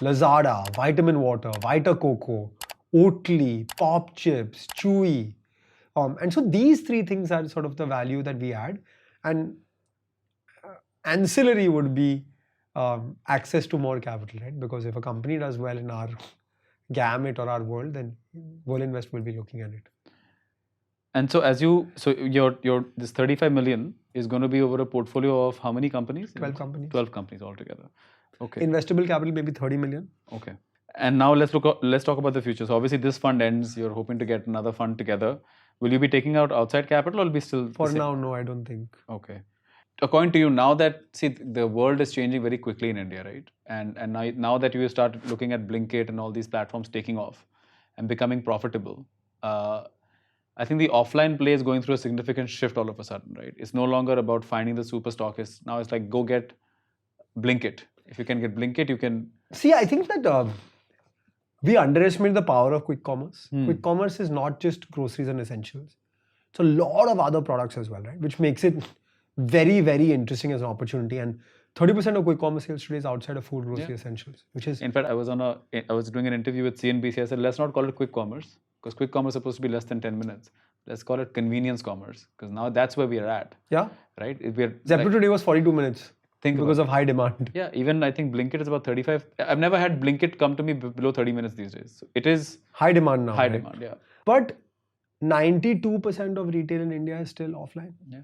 S1: Lazada, Vitamin Water, Vita Coco, Oatly, Pop Chips, Chewy. And so these 3 things are sort of the value that we add. And ancillary would be access to more capital, right? Because if a company does well in our gamut or our world, then World Invest will be looking at it.
S3: And so your this 35 million is going to be over a portfolio of how many companies?
S1: 12 companies.
S3: 12 companies altogether. Okay.
S1: Investable capital maybe 30 million.
S3: Okay. And now let's talk about the future. So obviously this fund ends. You're hoping to get another fund together. Will you be taking out outside capital or will be still?
S1: For now, no, I don't think.
S3: Okay. According to you, now that the world is changing very quickly in India, right? And now that you start looking at Blinkit and all these platforms taking off and becoming profitable, I think the offline play is going through a significant shift all of a sudden, right? It's no longer about finding the super stockists. Now it's like go get Blinkit. If you can get Blinkit, you can.
S1: See, I think that we underestimate the power of quick commerce. Quick commerce is not just groceries and essentials. It's a lot of other products as well, right? Which makes it very, very interesting as an opportunity. And 30% of quick commerce sales today is outside of food, grocery, essentials, which is...
S3: In fact, I was doing an interview with CNBC. I said, let's not call it quick commerce because quick commerce is supposed to be less than 10 minutes. Let's call it convenience commerce because now that's where we are at.
S1: Yeah.
S3: Right?
S1: Zepto today was 42 minutes. Because of high demand.
S3: Yeah, even I think Blinkit is about 35. I've never had Blinkit come to me below 30 minutes these days. So it is
S1: high demand now.
S3: High demand, yeah.
S1: But 92% of retail in India is still offline.
S3: Yeah.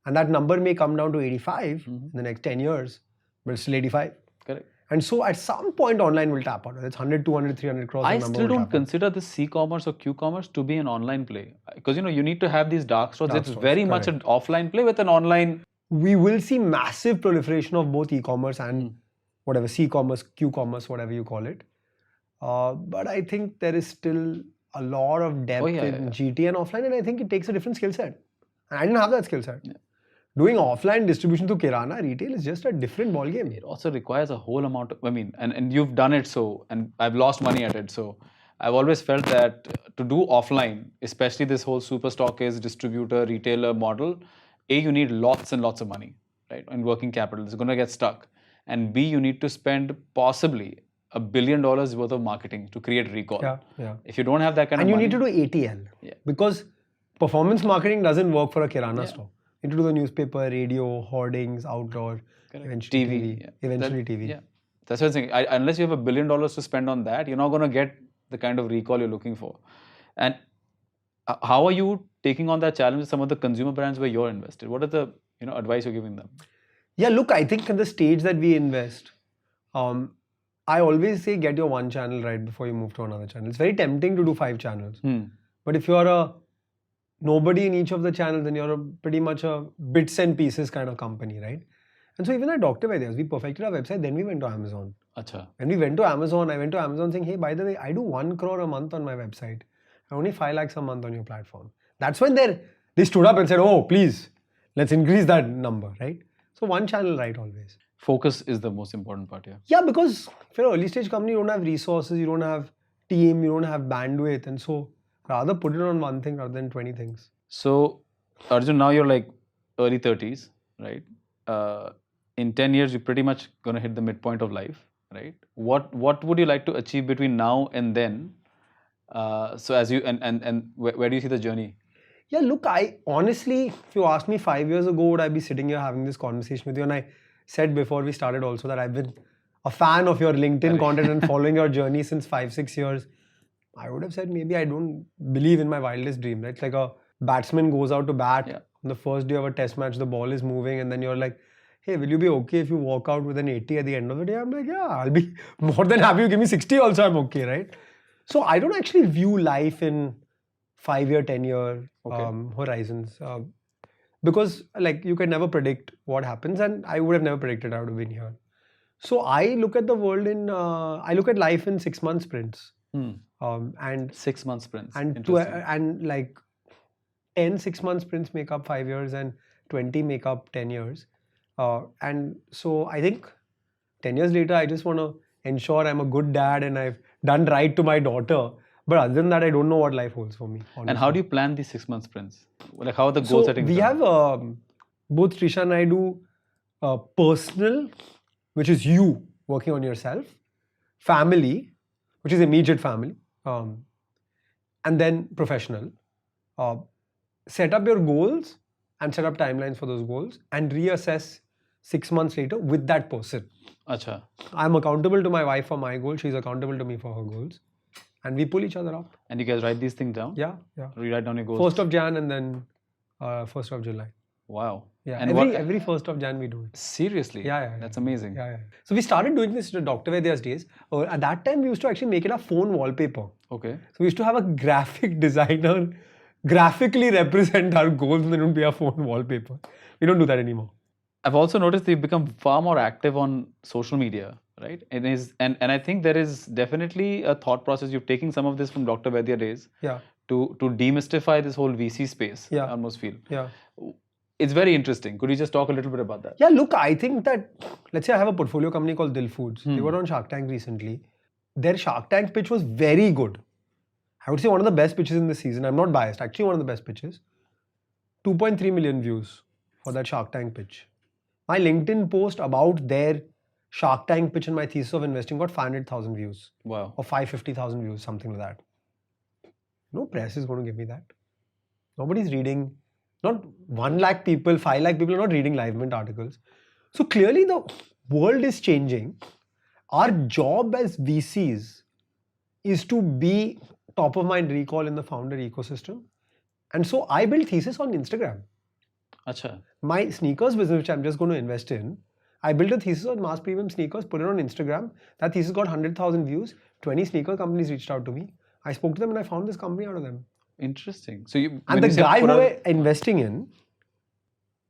S1: And that number may come down to 85 in the next 10 years, but it's still 85.
S3: Correct.
S1: And so at some point online will tap out. It's 100, 200, 300 crores.
S3: I still don't consider the C-commerce or Q-commerce to be an online play. Because you need to have these dark stores. It's very much an offline play with an online...
S1: We will see massive proliferation of both e-commerce and whatever, C-commerce, Q-commerce, whatever you call it. But I think there is still a lot of depth in GT and offline, and I think it takes a different skill set. And I didn't have that skill set. Yeah. Doing offline distribution to Kirana retail is just a different ballgame.
S3: It also requires a whole amount of, and you've done it so, and I've lost money at it. So I've always felt that to do offline, especially this whole super stockist, distributor, retailer model, A, you need lots and lots of money, right? And working capital is going to get stuck. And B, you need to spend possibly $1 billion worth of marketing to create recall.
S1: Yeah.
S3: If you don't have that kind of money.
S1: And you need to do ATL. Yeah. Because performance marketing doesn't work for a Kirana store. You need to do the newspaper, radio, hoardings, outdoor, eventually TV. Eventually TV.
S3: Yeah. That's what I'm saying. Unless you have $1 billion to spend on that, you're not going to get the kind of recall you're looking for. And how are you taking on that challenge with some of the consumer brands where you're invested? What are the advice you're giving them?
S1: Yeah, look, I think at the stage that we invest, I always say get your one channel right before you move to another channel. It's very tempting to do 5 channels. But if you're a nobody in each of the channels, then you're pretty much a bits and pieces kind of company, right? And so even at Dr. Vaidya's, we perfected our website, then we went to Amazon.
S3: Acha.
S1: When we went to Amazon, I went to Amazon saying, hey, by the way, I do 1 crore a month on my website. I only 5 lakhs a month on your platform. That's when they stood up and said, oh, please, let's increase that number, right? So one channel, right, always.
S3: Focus is the most important part here.
S1: Yeah, because if you're an early stage company, you don't have resources, you don't have team, you don't have bandwidth. And so rather put it on one thing rather than 20 things.
S3: So, Arjun, now you're like early 30s, right? In 10 years, you're pretty much going to hit the midpoint of life, right? What would you like to achieve between now and then? So as you, and where do you see the journey?
S1: Yeah, look, I honestly, if you asked me 5 years ago, would I be sitting here having this conversation with you? And I said before we started also that I've been a fan of your LinkedIn content and following your journey since 5-6 years. I would have said maybe I don't believe in my wildest dream. It's like a batsman goes out to bat.
S3: Yeah.
S1: On the first day of a test match, the ball is moving and then you're like, hey, will you be okay if you walk out with an 80 at the end of the day? I'm like, yeah, I'll be more than happy. You give me 60 also, I'm okay, right? So I don't actually view life in 5-year, 10-year horizons. Because like you can never predict what happens and I would have never predicted I would have been here. So I look at the world I look at life in 6-month sprints. And
S3: 6 month sprints.
S1: And like 10 6-month sprints make up 5 years and 20 make up 10 years. And so I think 10 years later, I just want to ensure I'm a good dad and I've done right to my daughter. But other than that, I don't know what life holds for me. Honestly.
S3: And how do you plan these 6 month sprints? Like how are the goal settings?
S1: We have both Trisha and I do personal, which is you working on yourself, family, which is immediate family, and then professional. Set up your goals and set up timelines for those goals and reassess 6 months later with that person.
S3: Acha.
S1: I'm accountable to my wife for my goals. She's accountable to me for her goals. And we pull each other up.
S3: And you guys write these things down?
S1: Yeah.
S3: You write down your goals?
S1: 1st of Jan and then 1st of July.
S3: Wow.
S1: Yeah.
S3: And
S1: every 1st of Jan we do it.
S3: Seriously?
S1: Yeah.
S3: That's amazing.
S1: Yeah. So we started doing this to Dr. Vaidya's days. At that time, we used to actually make it a phone wallpaper.
S3: Okay.
S1: So we used to have a graphic designer graphically represent our goals and then it would be a phone wallpaper. We don't do that anymore.
S3: I've also noticed that you've become far more active on social media, right? And I think there is definitely a thought process. You've taken some of this from Dr. Vaidya days.
S1: Yeah.
S3: To demystify this whole VC space.
S1: Yeah.
S3: I almost feel.
S1: Yeah.
S3: It's very interesting. Could you just talk a little bit about that?
S1: Yeah, look, I think that, let's say I have a portfolio company called Dil Foods. They were on Shark Tank recently. Their Shark Tank pitch was very good. I would say one of the best pitches in the season. I'm not biased. Actually, one of the best pitches. 2.3 million views for that Shark Tank pitch. My LinkedIn post about their Shark Tank pitch and my thesis of investing got 500,000 views.
S3: Wow.
S1: Or 550,000 views, something like that. No press is going to give me that. Nobody's reading. Not 1 lakh people, 5 lakh people are not reading Live Mint articles. So clearly the world is changing. Our job as VCs is to be top of mind recall in the founder ecosystem. And so I build thesis on Instagram.
S3: Acha.
S1: My sneakers business, which I'm just going to invest in, I built a thesis on mass premium sneakers, put it on Instagram. That thesis got 100,000 views. 20 sneaker companies reached out to me. I spoke to them and I found this company out of them.
S3: Interesting. So you
S1: and the guy who we're investing in,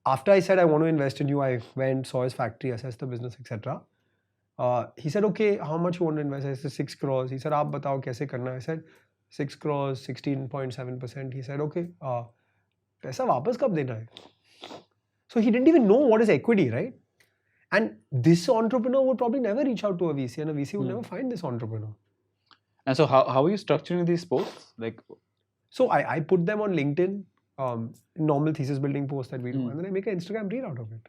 S1: after I said I want to invest in you, I went, saw his factory, assessed the business, etc. He said, okay, how much you want to invest? I said 6 crores. He said, aap batao kaise karna? I said 6 crores, 16.7%. He said, okay, paisa wapas kab dena hai? So he didn't even know what is equity, right? And this entrepreneur would probably never reach out to a VC, and a VC would never find this entrepreneur.
S3: And so how are you structuring these posts? Like,
S1: so I put them on LinkedIn, normal thesis building posts that we do, and then I make an Instagram reel out of it.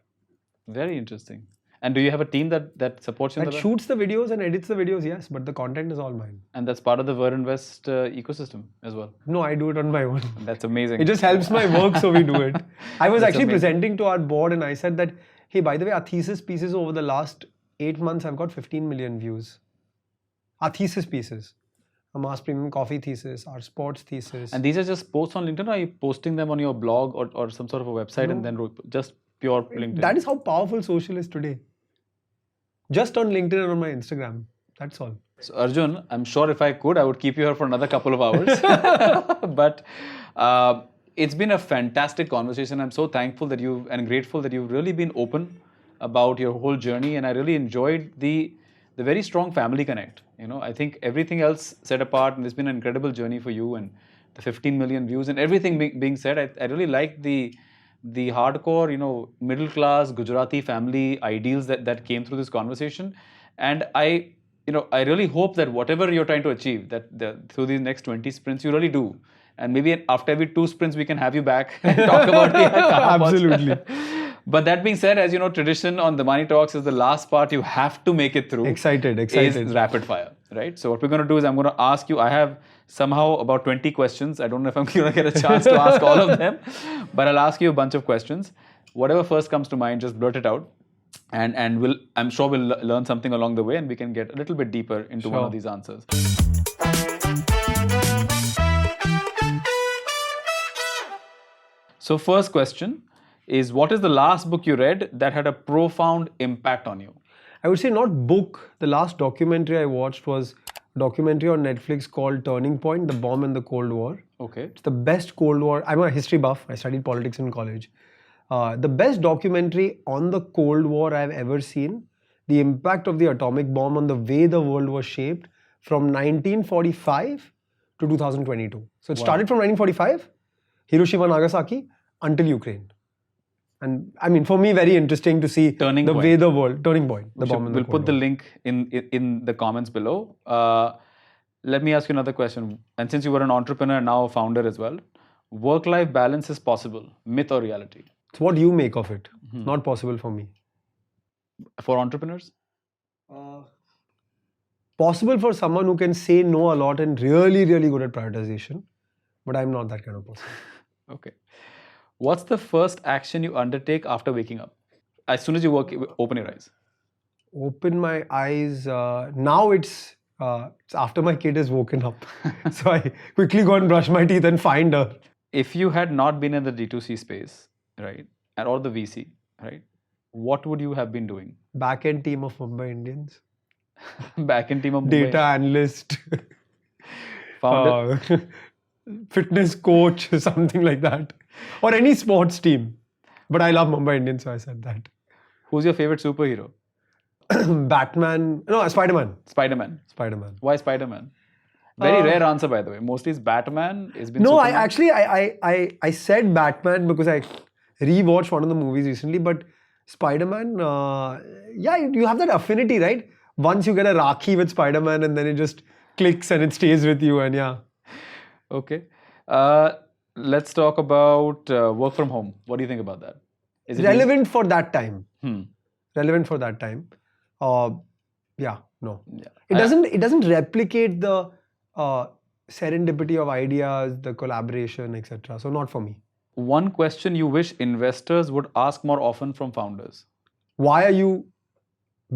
S3: Very interesting. And do you have a team that supports you?
S1: That shoots the videos and edits the videos, yes, but the content is all mine.
S3: And that's part of the Ver Invest ecosystem as well?
S1: No, I do it on my own.
S3: That's amazing.
S1: It just helps my work, so we do it. I was actually presenting to our board and I said that, hey, by the way, our thesis pieces over the last 8 months have got 15 million views. Our thesis pieces. A mass premium coffee thesis, our sports thesis.
S3: And these are just posts on LinkedIn, or are you posting them on your blog or some sort of a website and then just pure LinkedIn?
S1: That is how powerful social is today. Just on LinkedIn and on my Instagram. That's all.
S3: So Arjun, I'm sure if I could, I would keep you here for another couple of hours. But it's been a fantastic conversation. I'm so thankful that and grateful that you've really been open about your whole journey, and I really enjoyed the very strong family connect. I think everything else set apart, and it's been an incredible journey for you, and the 15 million views and everything being said, I really like the hardcore, middle class Gujarati family ideals that came through this conversation, and I really hope that whatever you're trying to achieve, that through these next 20 sprints, you really do. And maybe after every 2 sprints, we can have you back and talk about the
S1: Absolutely.
S3: But that being said, as you know, tradition on the Money Talks is the last part you have to make it through.
S1: Excited.
S3: Is rapid fire, right? So what we're going to do is I'm going to ask you, I have somehow about 20 questions. I don't know if I'm going to get a chance to ask all of them, but I'll ask you a bunch of questions. Whatever first comes to mind, just blurt it out. And I'm sure we'll learn something along the way, and we can get a little bit deeper into one of these answers. So first question is, what is the last book you read that had a profound impact on you?
S1: I would say not book. The last documentary I watched was a documentary on Netflix called Turning Point, The Bomb in the Cold War.
S3: Okay.
S1: It's the best Cold War. I'm a history buff. I studied politics in college. The best documentary on the Cold War I've ever seen, the impact of the atomic bomb on the way the world was shaped from 1945 to 2022. So it started from 1945, Hiroshima, Nagasaki, until Ukraine. And I mean, for me, very interesting to see
S3: Turning point.
S1: way the world, turning point, the bomb in the
S3: We'll
S1: Cold
S3: put the
S1: War.
S3: link in the comments below. Let me ask you another question. And since you were an entrepreneur, now a founder as well, work-life balance is possible, myth or reality?
S1: It's what you make of it. Not possible for me.
S3: For entrepreneurs?
S1: Possible for someone who can say no a lot and really, really good at prioritization. But I'm not that kind of person.
S3: Okay. What's the first action you undertake after waking up? As soon as you open your eyes.
S1: Open my eyes. Now it's after my kid is woken up. So I quickly go and brush my teeth and find her.
S3: If you had not been in the D2C space, right, or the VC, right, what would you have been doing?
S1: Back-end team of Mumbai Indians.
S3: Back-end team of Mumbai.
S1: Data analyst.
S3: Founder.
S1: Fitness coach, something like that. Or any sports team. But I love Mumbai Indians, so I said that.
S3: Who's your favorite superhero?
S1: Batman. No, Spider-Man.
S3: Spider-Man.
S1: Spider-Man.
S3: Why Spider-Man? Very rare answer, by the way. Mostly it's Batman. It's been
S1: No,
S3: Superman.
S1: I said Batman because I rewatched one of the movies recently, but Spider-Man, you have that affinity, right? Once you get a Rakhi with Spider-Man and then it just clicks and it stays with you, and yeah.
S3: Okay. Let's talk about work from home. What do you think about that? Is it
S1: relevant for that time?
S3: Hmm.
S1: Relevant for that time. No.
S3: Yeah.
S1: It doesn't replicate the serendipity of ideas, the collaboration, etc. So not for me.
S3: One question you wish investors would ask more often from founders.
S1: Why are you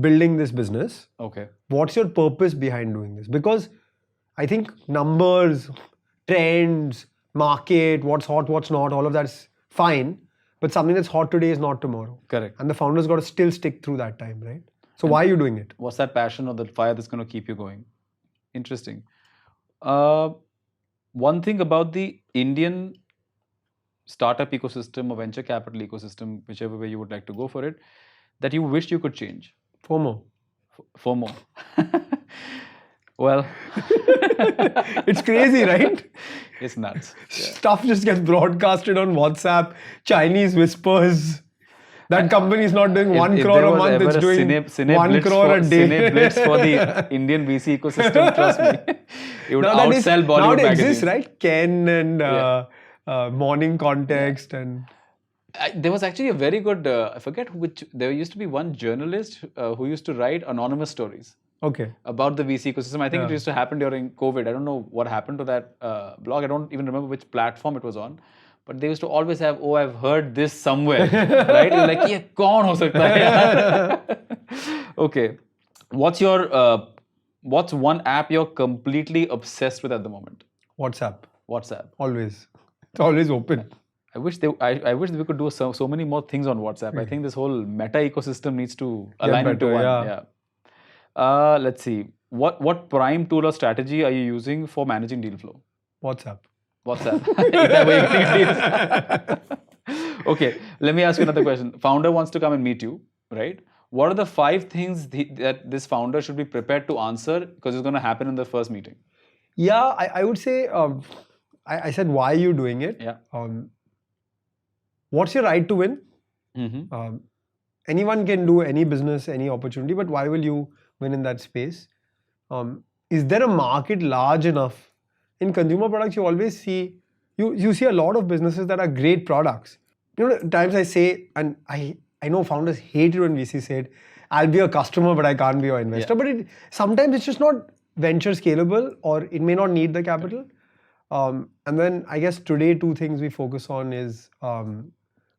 S1: building this business?
S3: Okay.
S1: What's your purpose behind doing this? Because I think numbers, trends, market, what's hot, what's not, all of that's fine. But something that's hot today is not tomorrow.
S3: Correct.
S1: And the founders got to still stick through that time, right? So why are you doing it?
S3: What's that passion or the fire that's going to keep you going? Interesting. One thing about the Indian startup ecosystem or venture capital ecosystem, whichever way you would like to go for it, that you wish you could change?
S1: FOMO.
S3: FOMO. Well,
S1: it's crazy, right?
S3: It's nuts. Yeah.
S1: Stuff just gets broadcasted on WhatsApp, Chinese whispers. That company is not doing 1 crore a month, it's doing 1 crore a day.
S3: Cine Blitz for the Indian VC ecosystem, trust me. It would outsell Bollywood
S1: now it
S3: magazines.
S1: exists, right? Ken and Morning Context and...
S3: There was actually a very good, I forget which, there used to be one journalist who used to write anonymous stories.
S1: Okay.
S3: About the VC ecosystem. I think it used to happen during COVID. I don't know what happened to that blog. I don't even remember which platform it was on. But they used to always have, oh, I've heard this somewhere. Right? You're like, ye kaun ho sakta hai? Okay. What's one app you're completely obsessed with at the moment?
S1: WhatsApp. Always. It's always open.
S3: I wish we could do so many more things on WhatsApp. I think this whole meta ecosystem needs to align into one.
S1: Yeah.
S3: Let's see. what prime tool or strategy are you using for managing deal flow?
S1: WhatsApp.
S3: WhatsApp. Is that where you're getting deals? Okay, let me ask you another question. Founder wants to come and meet you, right? What are the 5 things that this founder should be prepared to answer because it's going to happen in the first meeting?
S1: Yeah, I would say, I said, why are you doing it?
S3: Yeah.
S1: What's your right to win?
S3: Mm-hmm.
S1: Anyone can do any business, any opportunity, but why will you win in that space? Is there a market large enough? In consumer products, you always see, you see a lot of businesses that are great products. You know, at times I say, and I know founders hate it when VC said, I'll be a customer, but I can't be your investor.
S3: Yeah.
S1: But sometimes it's just not venture scalable, or it may not need the capital. And then I guess today 2 things we focus on is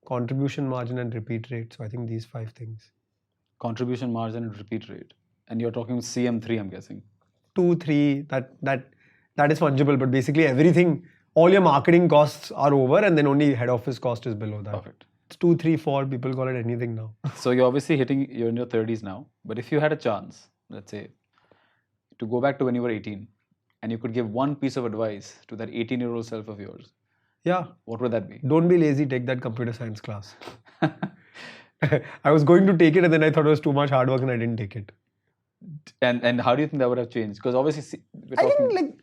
S1: contribution margin and repeat rate. So I think these 5 things.
S3: Contribution margin and repeat rate. And you're talking CM3, I'm guessing.
S1: 2, 3, that is fungible, but basically everything, all your marketing costs are over, and then only head office cost is below that.
S3: Perfect.
S1: It's 2, 3, 4, people call it anything now.
S3: So you're obviously you're in your 30s now, but if you had a chance, let's say, to go back to when you were 18, and you could give one piece of advice to that 18-year-old self of yours,
S1: Yeah.
S3: what would that be?
S1: Don't be lazy, take that computer science class. I was going to take it, and then I thought it was too much hard work and I didn't take it.
S3: And how do you think that would have changed? Because obviously,
S1: I think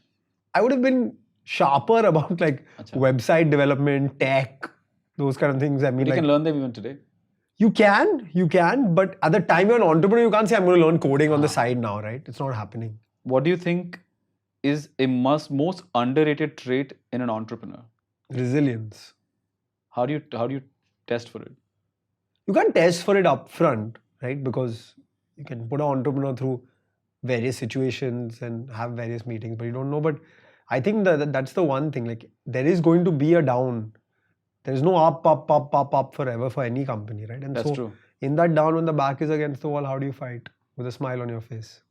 S1: I would have been sharper about website development, tech, those kind of things. I mean,
S3: you can learn them even today.
S1: You can, but at the time you're an entrepreneur, you can't say I'm going to learn coding on the side now, right? It's not happening.
S3: What do you think is a most underrated trait in an entrepreneur?
S1: Resilience.
S3: How do you test for it?
S1: You can't test for it upfront, right? Because you can put an entrepreneur through various situations and have various meetings, but you don't know. But I think that's the one thing. Like, there is going to be a down. There is no up forever for any company, right? And
S3: that's true.
S1: In that down, when the back is against the wall, how do you fight with a smile on your face?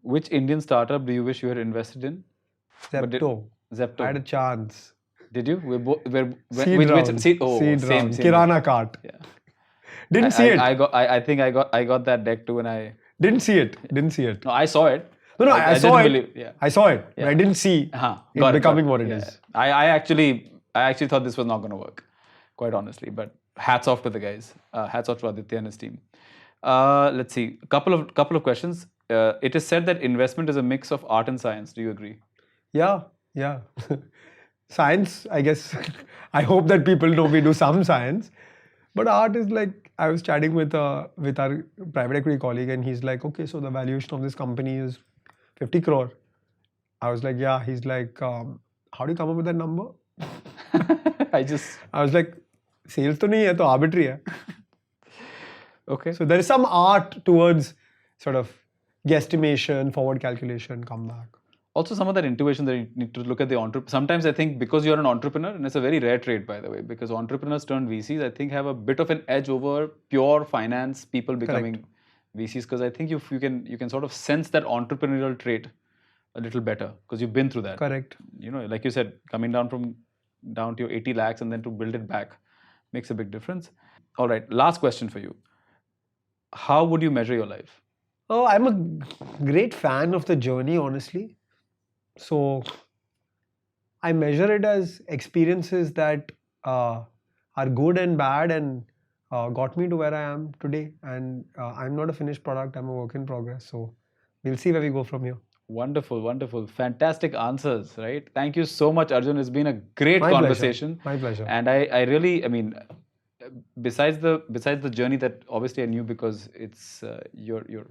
S3: Which Indian startup do you wish you had invested in?
S1: Zepto.
S3: Zepto.
S1: I had a chance.
S3: Did you?
S1: Seed round. Kirana cart.
S3: Yeah.
S1: Didn't see it.
S3: I think I got that deck too, and I
S1: didn't see it.
S3: No, I saw it.
S1: No, I saw it.
S3: Believe, yeah.
S1: I saw it. Yeah. But I didn't see it becoming what it is.
S3: I actually thought this was not going to work, quite honestly. But hats off to the guys. Hats off to Aditya and his team. Let's see. Couple of questions. It is said that investment is a mix of art and science. Do you agree?
S1: Yeah. Science, I guess. I hope that people know we do some science. But art is like, I was chatting with our private equity colleague, and he's like, okay, so the valuation of this company is 50 crore. I was like, yeah. He's like, how do you come up with that number? I was like, sales to nahi hai, to arbitrary hai.
S3: Okay.
S1: So there is some art towards sort of guesstimation, forward calculation, comeback.
S3: Also, some of that intuition that you need to look at the entrepreneur. Sometimes I think because you're an entrepreneur, and it's a very rare trait, by the way, because entrepreneurs turned VCs, I think have a bit of an edge over pure finance people becoming VCs, because I think you can sort of sense that entrepreneurial trait a little better because you've been through that.
S1: Correct.
S3: You know, like you said, coming down to your 80 lakhs and then to build it back makes a big difference. All right, last question for you. How would you measure your life?
S1: Oh, I'm a great fan of the journey, honestly. So I measure it as experiences that are good and bad and got me to where I am today. And I'm not a finished product, I'm a work in progress. So we'll see where we go from here.
S3: Wonderful. Fantastic answers, right? Thank you so much, Arjun. It's been a great conversation.
S1: My pleasure.
S3: And I really, I mean, besides the journey that obviously I knew because it's you're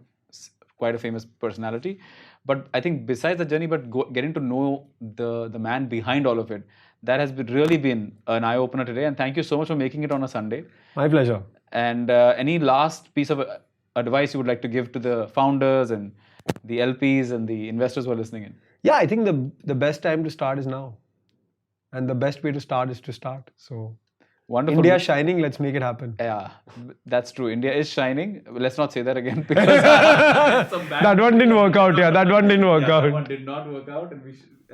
S3: quite a famous personality, but I think besides the journey, but getting to know the man behind all of it, that has really been an eye opener today. And thank you so much for making it on a Sunday.
S1: My pleasure.
S3: And any last piece of advice you would like to give to the founders and the LPs and the investors who are listening in?
S1: Yeah, I think the best time to start is now, and the best way to start is to start. So.
S3: Wonderful.
S1: India is shining, let's make it happen.
S3: Yeah, that's true. India is shining. Let's not say that again because that
S1: one didn't work out. Yeah, that one didn't work out.
S3: That one did not work out, and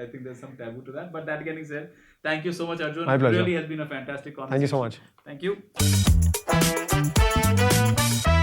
S3: I think there's some taboo to that. But that getting said, thank you so much, Arjun.
S1: My pleasure.
S3: It really has been a fantastic conversation.
S1: Thank you so much.
S3: Thank you.